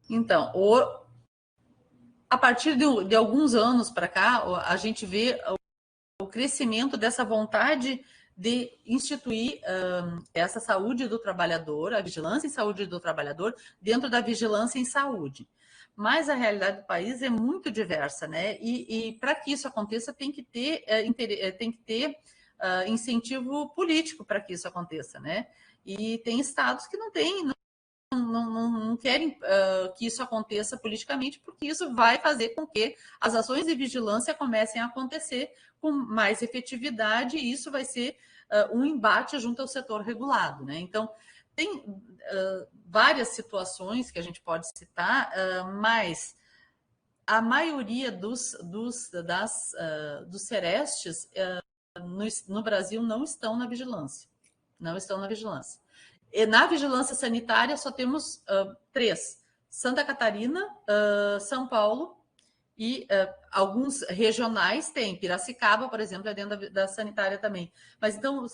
Speaker 1: Então, a partir de alguns anos para cá, a gente vê o crescimento dessa vontade de instituir essa saúde do trabalhador, a vigilância em saúde do trabalhador, dentro da vigilância em saúde. Mas a realidade do país é muito diversa, né? E para que isso aconteça, tem que ter incentivo político para que isso aconteça, né? E tem estados que não querem que isso aconteça politicamente, porque isso vai fazer com que as ações de vigilância comecem a acontecer com mais efetividade, e isso vai ser um embate junto ao setor regulado. Né? Então, tem várias situações que a gente pode citar, mas a maioria dos serestes no Brasil não estão na vigilância. Não estão na vigilância. E na vigilância sanitária só temos 3. Santa Catarina, São Paulo e alguns regionais tem. Piracicaba, por exemplo, é dentro da sanitária também. Mas então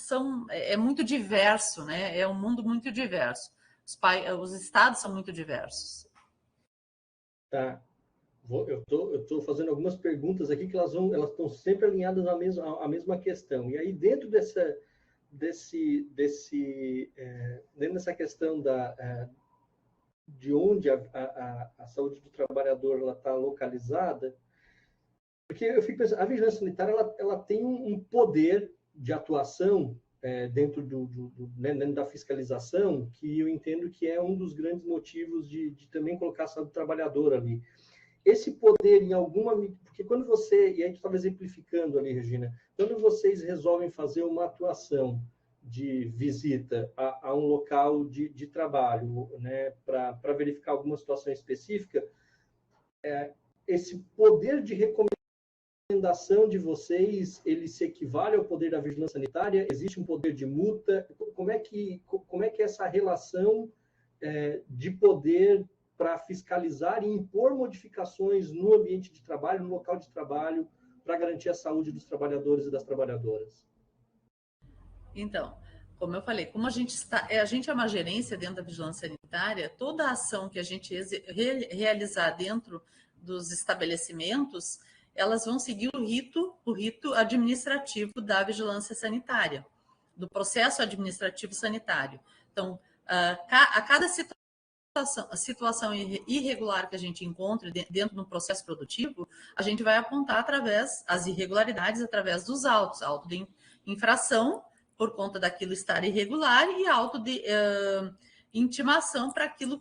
Speaker 1: é muito diverso, né? É um mundo muito diverso. Os estados são muito diversos.
Speaker 3: Tá. Eu tô fazendo algumas perguntas aqui que elas estão sempre alinhadas à mesma questão. E aí, dentro dentro dessa questão de onde a saúde do trabalhador está localizada, porque eu fico pensando, a vigilância sanitária ela tem um poder de atuação dentro dentro da fiscalização, que eu entendo que é um dos grandes motivos de também colocar a saúde do trabalhador ali. Esse poder, em alguma medida, porque quando você, e aí tu estava exemplificando ali, Regina, quando vocês resolvem fazer uma atuação de visita a um local de trabalho, né, para verificar alguma situação específica, esse poder de recomendação de vocês, ele se equivale ao poder da vigilância sanitária? Existe um poder de multa? Como é que é essa relação de poder para fiscalizar e impor modificações no ambiente de trabalho, no local de trabalho, para garantir a saúde dos trabalhadores e das trabalhadoras?
Speaker 1: Então, como eu falei, como a gente é uma gerência dentro da vigilância sanitária, toda a ação que a gente realizar dentro dos estabelecimentos, elas vão seguir o rito administrativo da vigilância sanitária, do processo administrativo sanitário. Então, a cada situação irregular que a gente encontre dentro do processo produtivo, a gente vai apontar as irregularidades através dos autos, auto de infração por conta daquilo estar irregular e auto de intimação para aquilo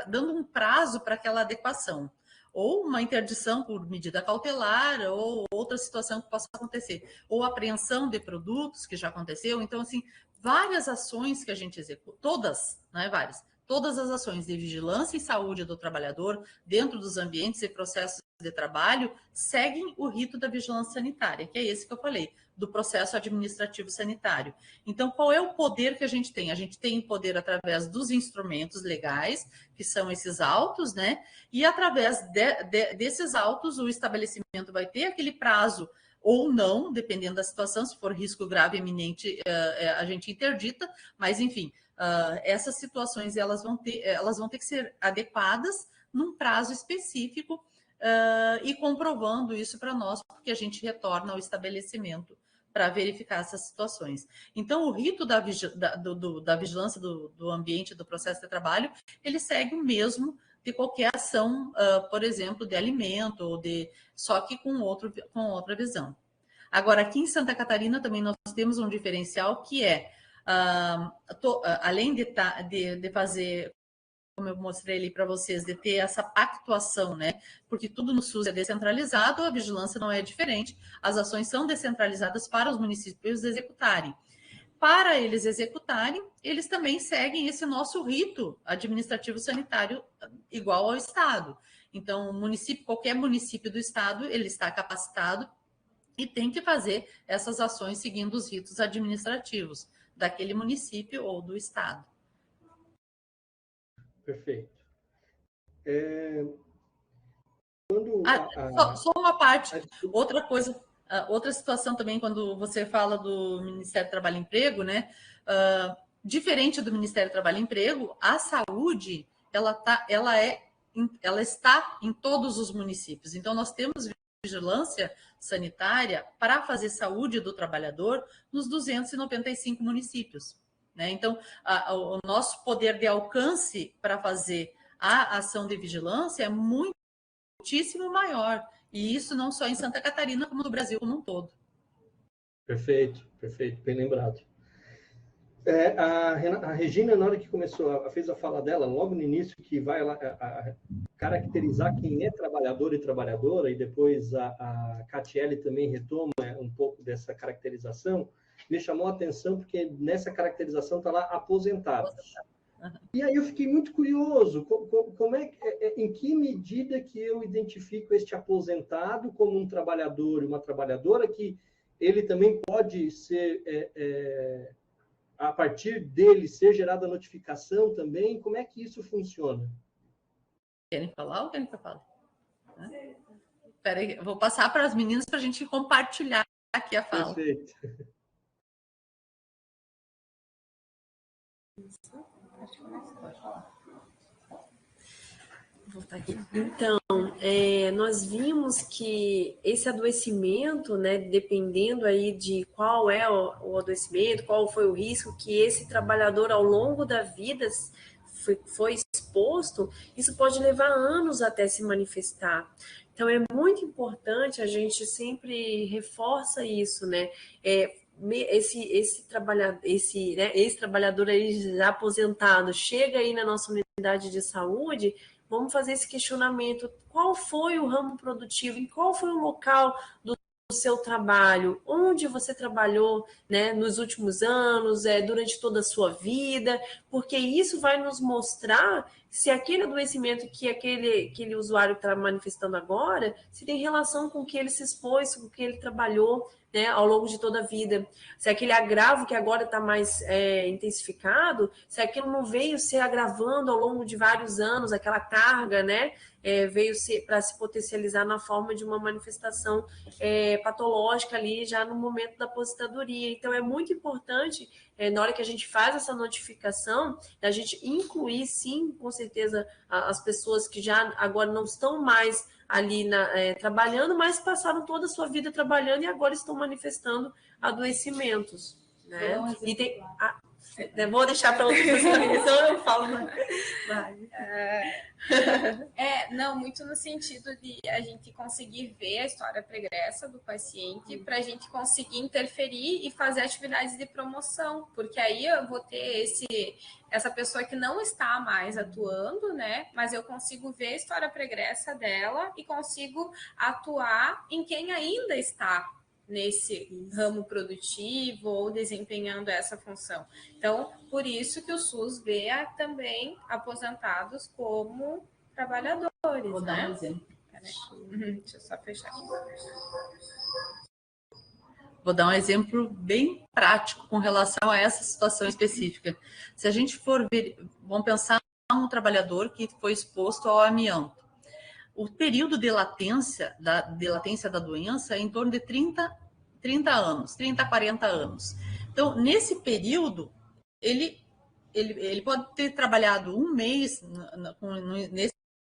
Speaker 1: dando um prazo para aquela adequação, ou uma interdição por medida cautelar, ou outra situação que possa acontecer, ou apreensão de produtos, que já aconteceu. Então, assim, várias ações que a gente executa, todas, não é várias, todas as ações de vigilância e saúde do trabalhador dentro dos ambientes e processos de trabalho seguem o rito da vigilância sanitária, que é esse que eu falei, do processo administrativo sanitário. Então, qual é o poder que a gente tem? A gente tem poder através dos instrumentos legais, que são esses autos, né? E através desses autos, o estabelecimento vai ter aquele prazo ou não, dependendo da situação, se for risco grave iminente, a gente interdita, mas, enfim, essas situações elas vão ter que ser adequadas num prazo específico e comprovando isso para nós, porque a gente retorna ao estabelecimento para verificar essas situações. Então, o rito da vigilância do ambiente, do processo de trabalho, ele segue o mesmo de qualquer ação, por exemplo, de alimento, só que com outra visão. Agora, aqui em Santa Catarina também nós temos um diferencial que é, além de fazer, como eu mostrei ali para vocês, de ter essa pactuação, né? Porque tudo no SUS é descentralizado, a vigilância não é diferente, as ações são descentralizadas para os municípios executarem. Para eles executarem, eles também seguem esse nosso rito administrativo sanitário igual ao Estado. Então, qualquer município do Estado, ele está capacitado e tem que fazer essas ações seguindo os ritos administrativos daquele município ou do Estado.
Speaker 3: Perfeito.
Speaker 1: Só uma parte. Outra coisa, outra situação também, quando você fala do Ministério do Trabalho e Emprego, né? Diferente do Ministério do Trabalho e Emprego, a saúde ela está em todos os municípios. Então, nós temos vigilância sanitária para fazer saúde do trabalhador nos 295 municípios, né? Então, o nosso poder de alcance para fazer a ação de vigilância é muitíssimo maior. E isso não só em Santa Catarina, como no Brasil como um todo.
Speaker 3: Perfeito, bem lembrado. A Regina, na hora que fez a fala dela, logo no início, que vai caracterizar quem é trabalhador e trabalhadora, e depois a Catiele também retoma um pouco dessa caracterização, me chamou a atenção, porque nessa caracterização está lá aposentados. E aí eu fiquei muito curioso, em que medida que eu identifico este aposentado como um trabalhador e uma trabalhadora, que ele também pode ser, a partir dele, ser gerada a notificação também? Como é que isso funciona?
Speaker 1: Querem falar ou querem que eu fale? Espera aí, vou passar para as meninas para a gente compartilhar aqui a fala.
Speaker 3: Perfeito.
Speaker 4: Então, nós vimos que esse adoecimento, né, dependendo aí de qual é o adoecimento, qual foi o risco que esse trabalhador ao longo da vida foi exposto, isso pode levar anos até se manifestar. Então, é muito importante, a gente sempre reforça isso, né? esse ex-trabalhador aí já aposentado chega aí na nossa unidade de saúde, vamos fazer esse questionamento: qual foi o ramo produtivo, em qual foi o local do seu trabalho, onde você trabalhou, né, nos últimos anos, durante toda a sua vida, porque isso vai nos mostrar se aquele adoecimento que aquele usuário está manifestando agora, se tem relação com o que ele se expôs, com o que ele trabalhou, né, ao longo de toda a vida. Se aquele agravo que agora está mais intensificado, se aquilo não veio se agravando ao longo de vários anos, aquela carga, né, veio para se potencializar na forma de uma manifestação patológica ali já no momento da aposentadoria. Então, é muito importante, na hora que a gente faz essa notificação, a gente incluir, sim, com certeza, as pessoas que já agora não estão mais ali trabalhando, mas passaram toda a sua vida trabalhando e agora estão manifestando adoecimentos, né? E tem... vou deixar para outra pessoa, então eu falo.
Speaker 2: Não, muito no sentido de a gente conseguir ver a história pregressa do paciente para a gente conseguir interferir e fazer atividades de promoção, porque aí eu vou ter essa pessoa que não está mais atuando, né? Mas eu consigo ver a história pregressa dela e consigo atuar em quem ainda está nesse ramo produtivo ou desempenhando essa função. Então, por isso que o SUS vê também aposentados como trabalhadores.
Speaker 1: Vou dar um exemplo.
Speaker 2: Deixa eu só fechar aqui.
Speaker 1: Vou dar um exemplo bem prático com relação a essa situação específica. Se a gente for ver, vamos pensar um trabalhador que foi exposto ao amianto. O período de latência da doença é em torno de 30 anos, 30 a 40 anos. Então, nesse período, ele pode ter trabalhado um mês nesse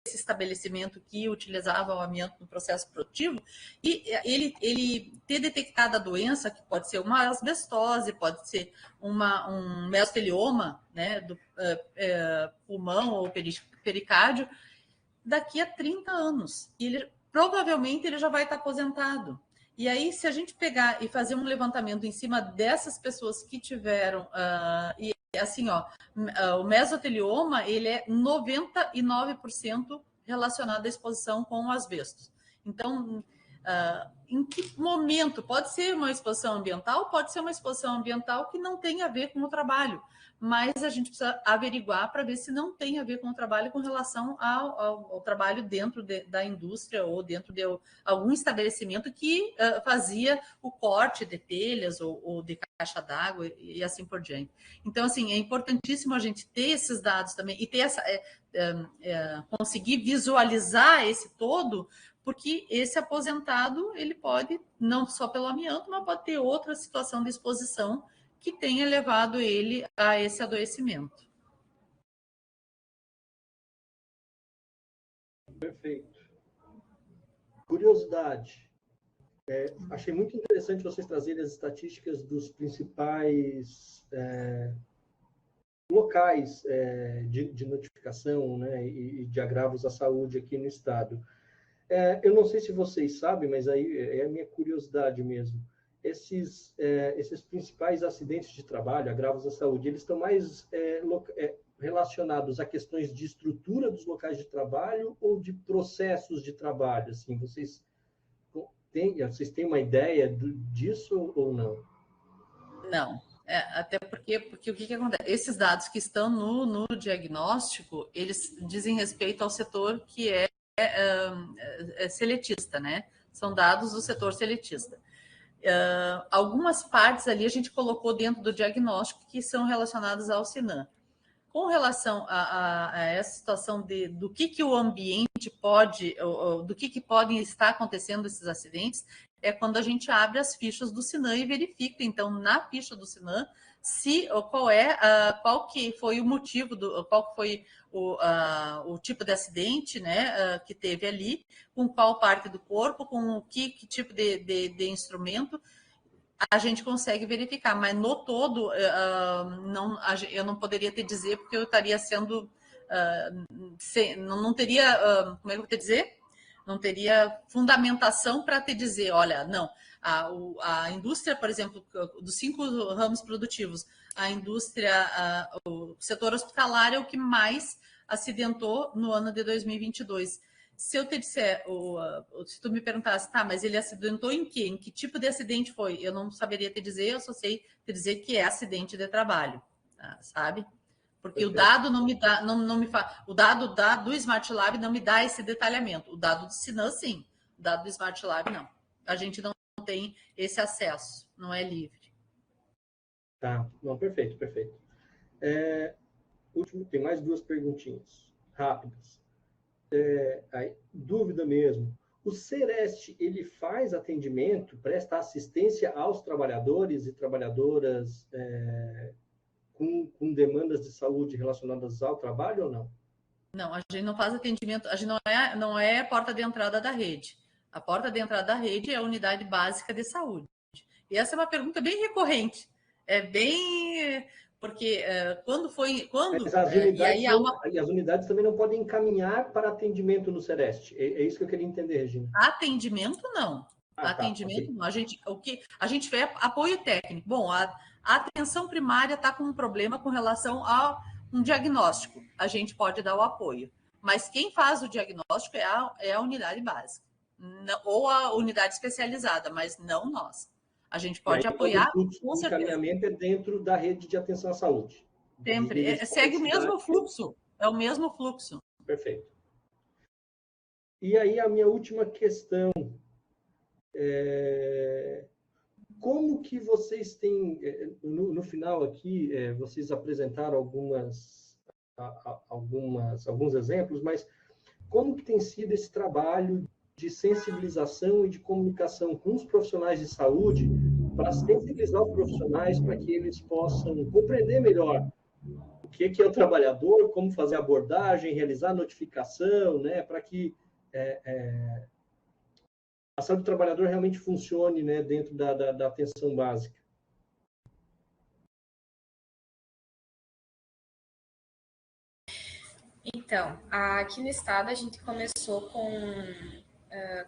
Speaker 1: estabelecimento que utilizava o amianto no processo produtivo e ele ter detectado a doença, que pode ser uma asbestose, pode ser um mesotelioma, né, do pulmão ou pericárdio, daqui a 30 anos. E provavelmente ele já vai estar aposentado. E aí, se a gente pegar e fazer um levantamento em cima dessas pessoas que tiveram, e assim, o mesotelioma, ele é 99% relacionado à exposição com o asbesto. Então, em que momento? Pode ser uma exposição ambiental, pode ser uma exposição ambiental que não tem a ver com o trabalho, mas a gente precisa averiguar para ver se não tem a ver com o trabalho com relação ao trabalho dentro da indústria ou dentro de algum estabelecimento que fazia o corte de telhas ou de caixa d'água e assim por diante. Então, assim, é importantíssimo a gente ter esses dados também e ter conseguir visualizar esse todo, porque esse aposentado, ele pode, não só pelo amianto, mas pode ter outra situação de exposição que tenha levado ele a esse adoecimento.
Speaker 3: Perfeito. Curiosidade. Achei muito interessante vocês trazerem as estatísticas dos principais locais de notificação, né, e de agravos à saúde aqui no estado. Eu não sei se vocês sabem, mas aí é a minha curiosidade mesmo. Esses principais acidentes de trabalho, agravos à saúde, eles estão mais relacionados a questões de estrutura dos locais de trabalho ou de processos de trabalho? Assim, vocês têm uma ideia disso ou não?
Speaker 1: Não. Até porque o que acontece? Esses dados que estão no diagnóstico, eles dizem respeito ao setor que é seletista, né? São dados do setor seletista. Algumas partes ali a gente colocou dentro do diagnóstico que são relacionadas ao SINAM. Com relação a essa situação do que o ambiente pode, do que podem estar acontecendo esses acidentes, é quando a gente abre as fichas do SINAM e verifica, então, na ficha do SINAM, qual que foi o motivo, qual foi o tipo de acidente, né, que teve ali, com qual parte do corpo, com que tipo de instrumento, a gente consegue verificar, mas no todo eu não poderia te dizer, porque eu estaria sendo, não teria, como é que eu vou te dizer? não teria fundamentação para te dizer, olha, não, a indústria, por exemplo, dos 5 ramos produtivos, a indústria, o setor hospitalar é o que mais acidentou no ano de 2022. Se eu te disser, se tu me perguntasse, tá, mas ele acidentou em quê? Em que tipo de acidente foi? Eu não saberia te dizer, eu só sei te dizer que é acidente de trabalho, sabe? Porque o dado não me dá, não me faz. O dado do Smart Lab não me dá esse detalhamento. O dado do Sinan, sim. O dado do Smart Lab, não. A gente não tem esse acesso, não é livre.
Speaker 3: Tá, não, perfeito, perfeito. Último, tem mais 2 perguntinhas rápidas. Dúvida mesmo. O Sereste, ele faz atendimento, presta assistência aos trabalhadores e trabalhadoras com demandas de saúde relacionadas ao trabalho ou não?
Speaker 1: Não, a gente não faz atendimento, a gente não é porta de entrada da rede. A porta de entrada da rede é a unidade básica de saúde. E essa é uma pergunta bem recorrente. É bem... Porque
Speaker 3: Mas as unidades também não podem encaminhar para atendimento no Sereste. É isso que eu queria entender, Regina.
Speaker 1: Atendimento, não. Atendimento, não. A gente vê apoio técnico. Bom, a atenção primária está com um problema com relação a um diagnóstico. A gente pode dar o apoio. Mas quem faz o diagnóstico é a unidade básica. Ou a unidade especializada, mas não nós. A gente pode apoiar.
Speaker 3: O encaminhamento é dentro da rede de atenção à saúde.
Speaker 1: Sempre. Segue o mesmo fluxo. É o mesmo fluxo.
Speaker 3: Perfeito. E aí, a minha última questão. Como que vocês têm... No final aqui, vocês apresentaram alguns exemplos, mas como que tem sido esse trabalho de sensibilização e de comunicação com os profissionais de saúde para sensibilizar os profissionais para que eles possam compreender melhor o que é o trabalhador, como fazer a abordagem, realizar a notificação, né, para que a saúde do trabalhador realmente funcione, né, dentro da atenção básica.
Speaker 2: Então, aqui no estado a gente começou com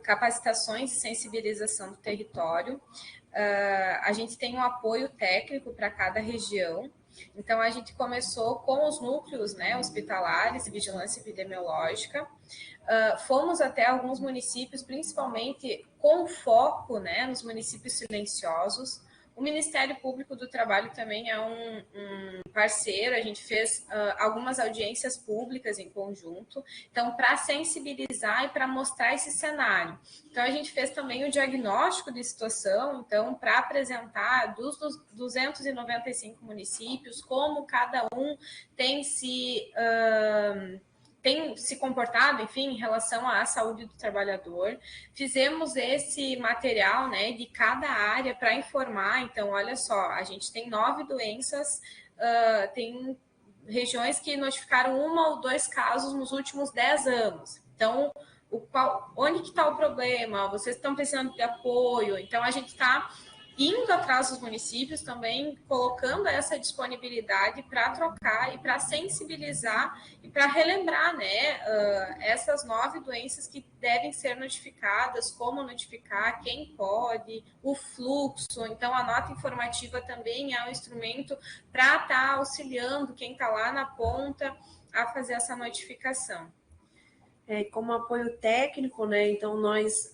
Speaker 2: capacitações e sensibilização do território. A gente tem um apoio técnico para cada região. Então, a gente começou com os núcleos, né, hospitalares e vigilância epidemiológica. Fomos até alguns municípios, principalmente com foco, né, nos municípios silenciosos. O Ministério Público do Trabalho também é um parceiro, a gente fez algumas audiências públicas em conjunto, então, para sensibilizar e para mostrar esse cenário. Então, a gente fez também o diagnóstico de situação, então, para apresentar dos 295 municípios, como cada um tem se comportado, enfim, em relação à saúde do trabalhador. Fizemos esse material, né, de cada área para informar. Então, olha só, a gente tem 9 doenças, tem regiões que notificaram 1 ou 2 casos nos últimos 10 anos. Então, onde que está o problema? Vocês estão precisando de apoio? Então, a gente está indo atrás dos municípios também, colocando essa disponibilidade para trocar e para sensibilizar e para relembrar, né, essas 9 doenças que devem ser notificadas, como notificar, quem pode, o fluxo. Então, a nota informativa também é um instrumento para estar auxiliando quem está lá na ponta a fazer essa notificação.
Speaker 4: Como apoio técnico, né? Então nós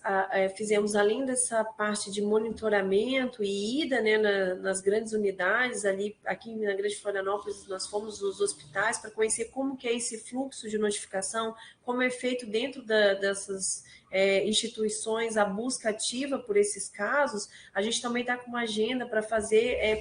Speaker 4: fizemos, além dessa parte de monitoramento e ida, né, nas grandes unidades, aqui na Grande Florianópolis, nós fomos nos hospitais para conhecer como que é esse fluxo de notificação, como é feito dentro dessas instituições a busca ativa por esses casos. A gente também está com uma agenda para fazer,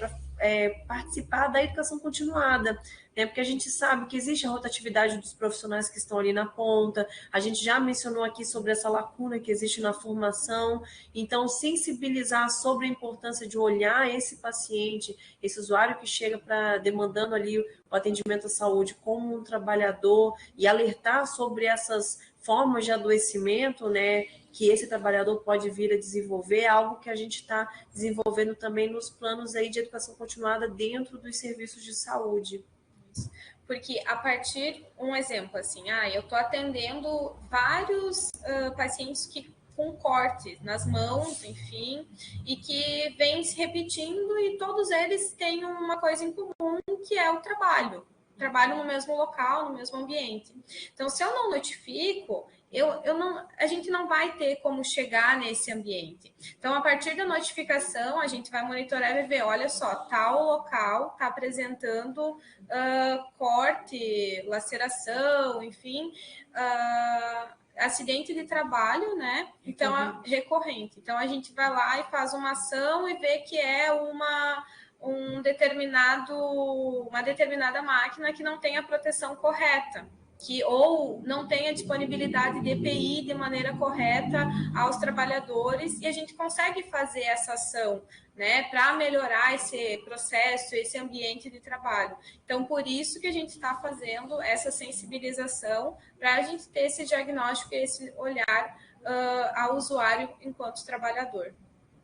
Speaker 4: participar da educação continuada, né? Porque a gente sabe que existe a rotatividade dos profissionais que estão ali na ponta, a gente já mencionou aqui sobre essa lacuna que existe na formação, então sensibilizar sobre a importância de olhar esse paciente, esse usuário que chega demandando ali o atendimento à saúde como um trabalhador e alertar sobre essas formas de adoecimento, né, que esse trabalhador pode vir a desenvolver, algo que a gente está desenvolvendo também nos planos aí de educação continuada dentro dos serviços de saúde.
Speaker 2: Porque a partir, um exemplo assim, eu estou atendendo vários pacientes com cortes nas mãos, enfim, e que vem se repetindo e todos eles têm uma coisa em comum, que é o trabalho no mesmo local, no mesmo ambiente. Então, se eu não notifico, a gente não vai ter como chegar nesse ambiente. Então, a partir da notificação, a gente vai monitorar e ver, olha só, tal local está apresentando corte, laceração, enfim, acidente de trabalho, né? Então, recorrente. Então, a gente vai lá e faz uma ação e vê que é uma determinada máquina que não tem a proteção correta, ou não tem a disponibilidade de EPI de maneira correta aos trabalhadores, e a gente consegue fazer essa ação, né, para melhorar esse processo, esse ambiente de trabalho. Então, por isso que a gente está fazendo essa sensibilização, para a gente ter esse diagnóstico e esse olhar ao usuário enquanto trabalhador.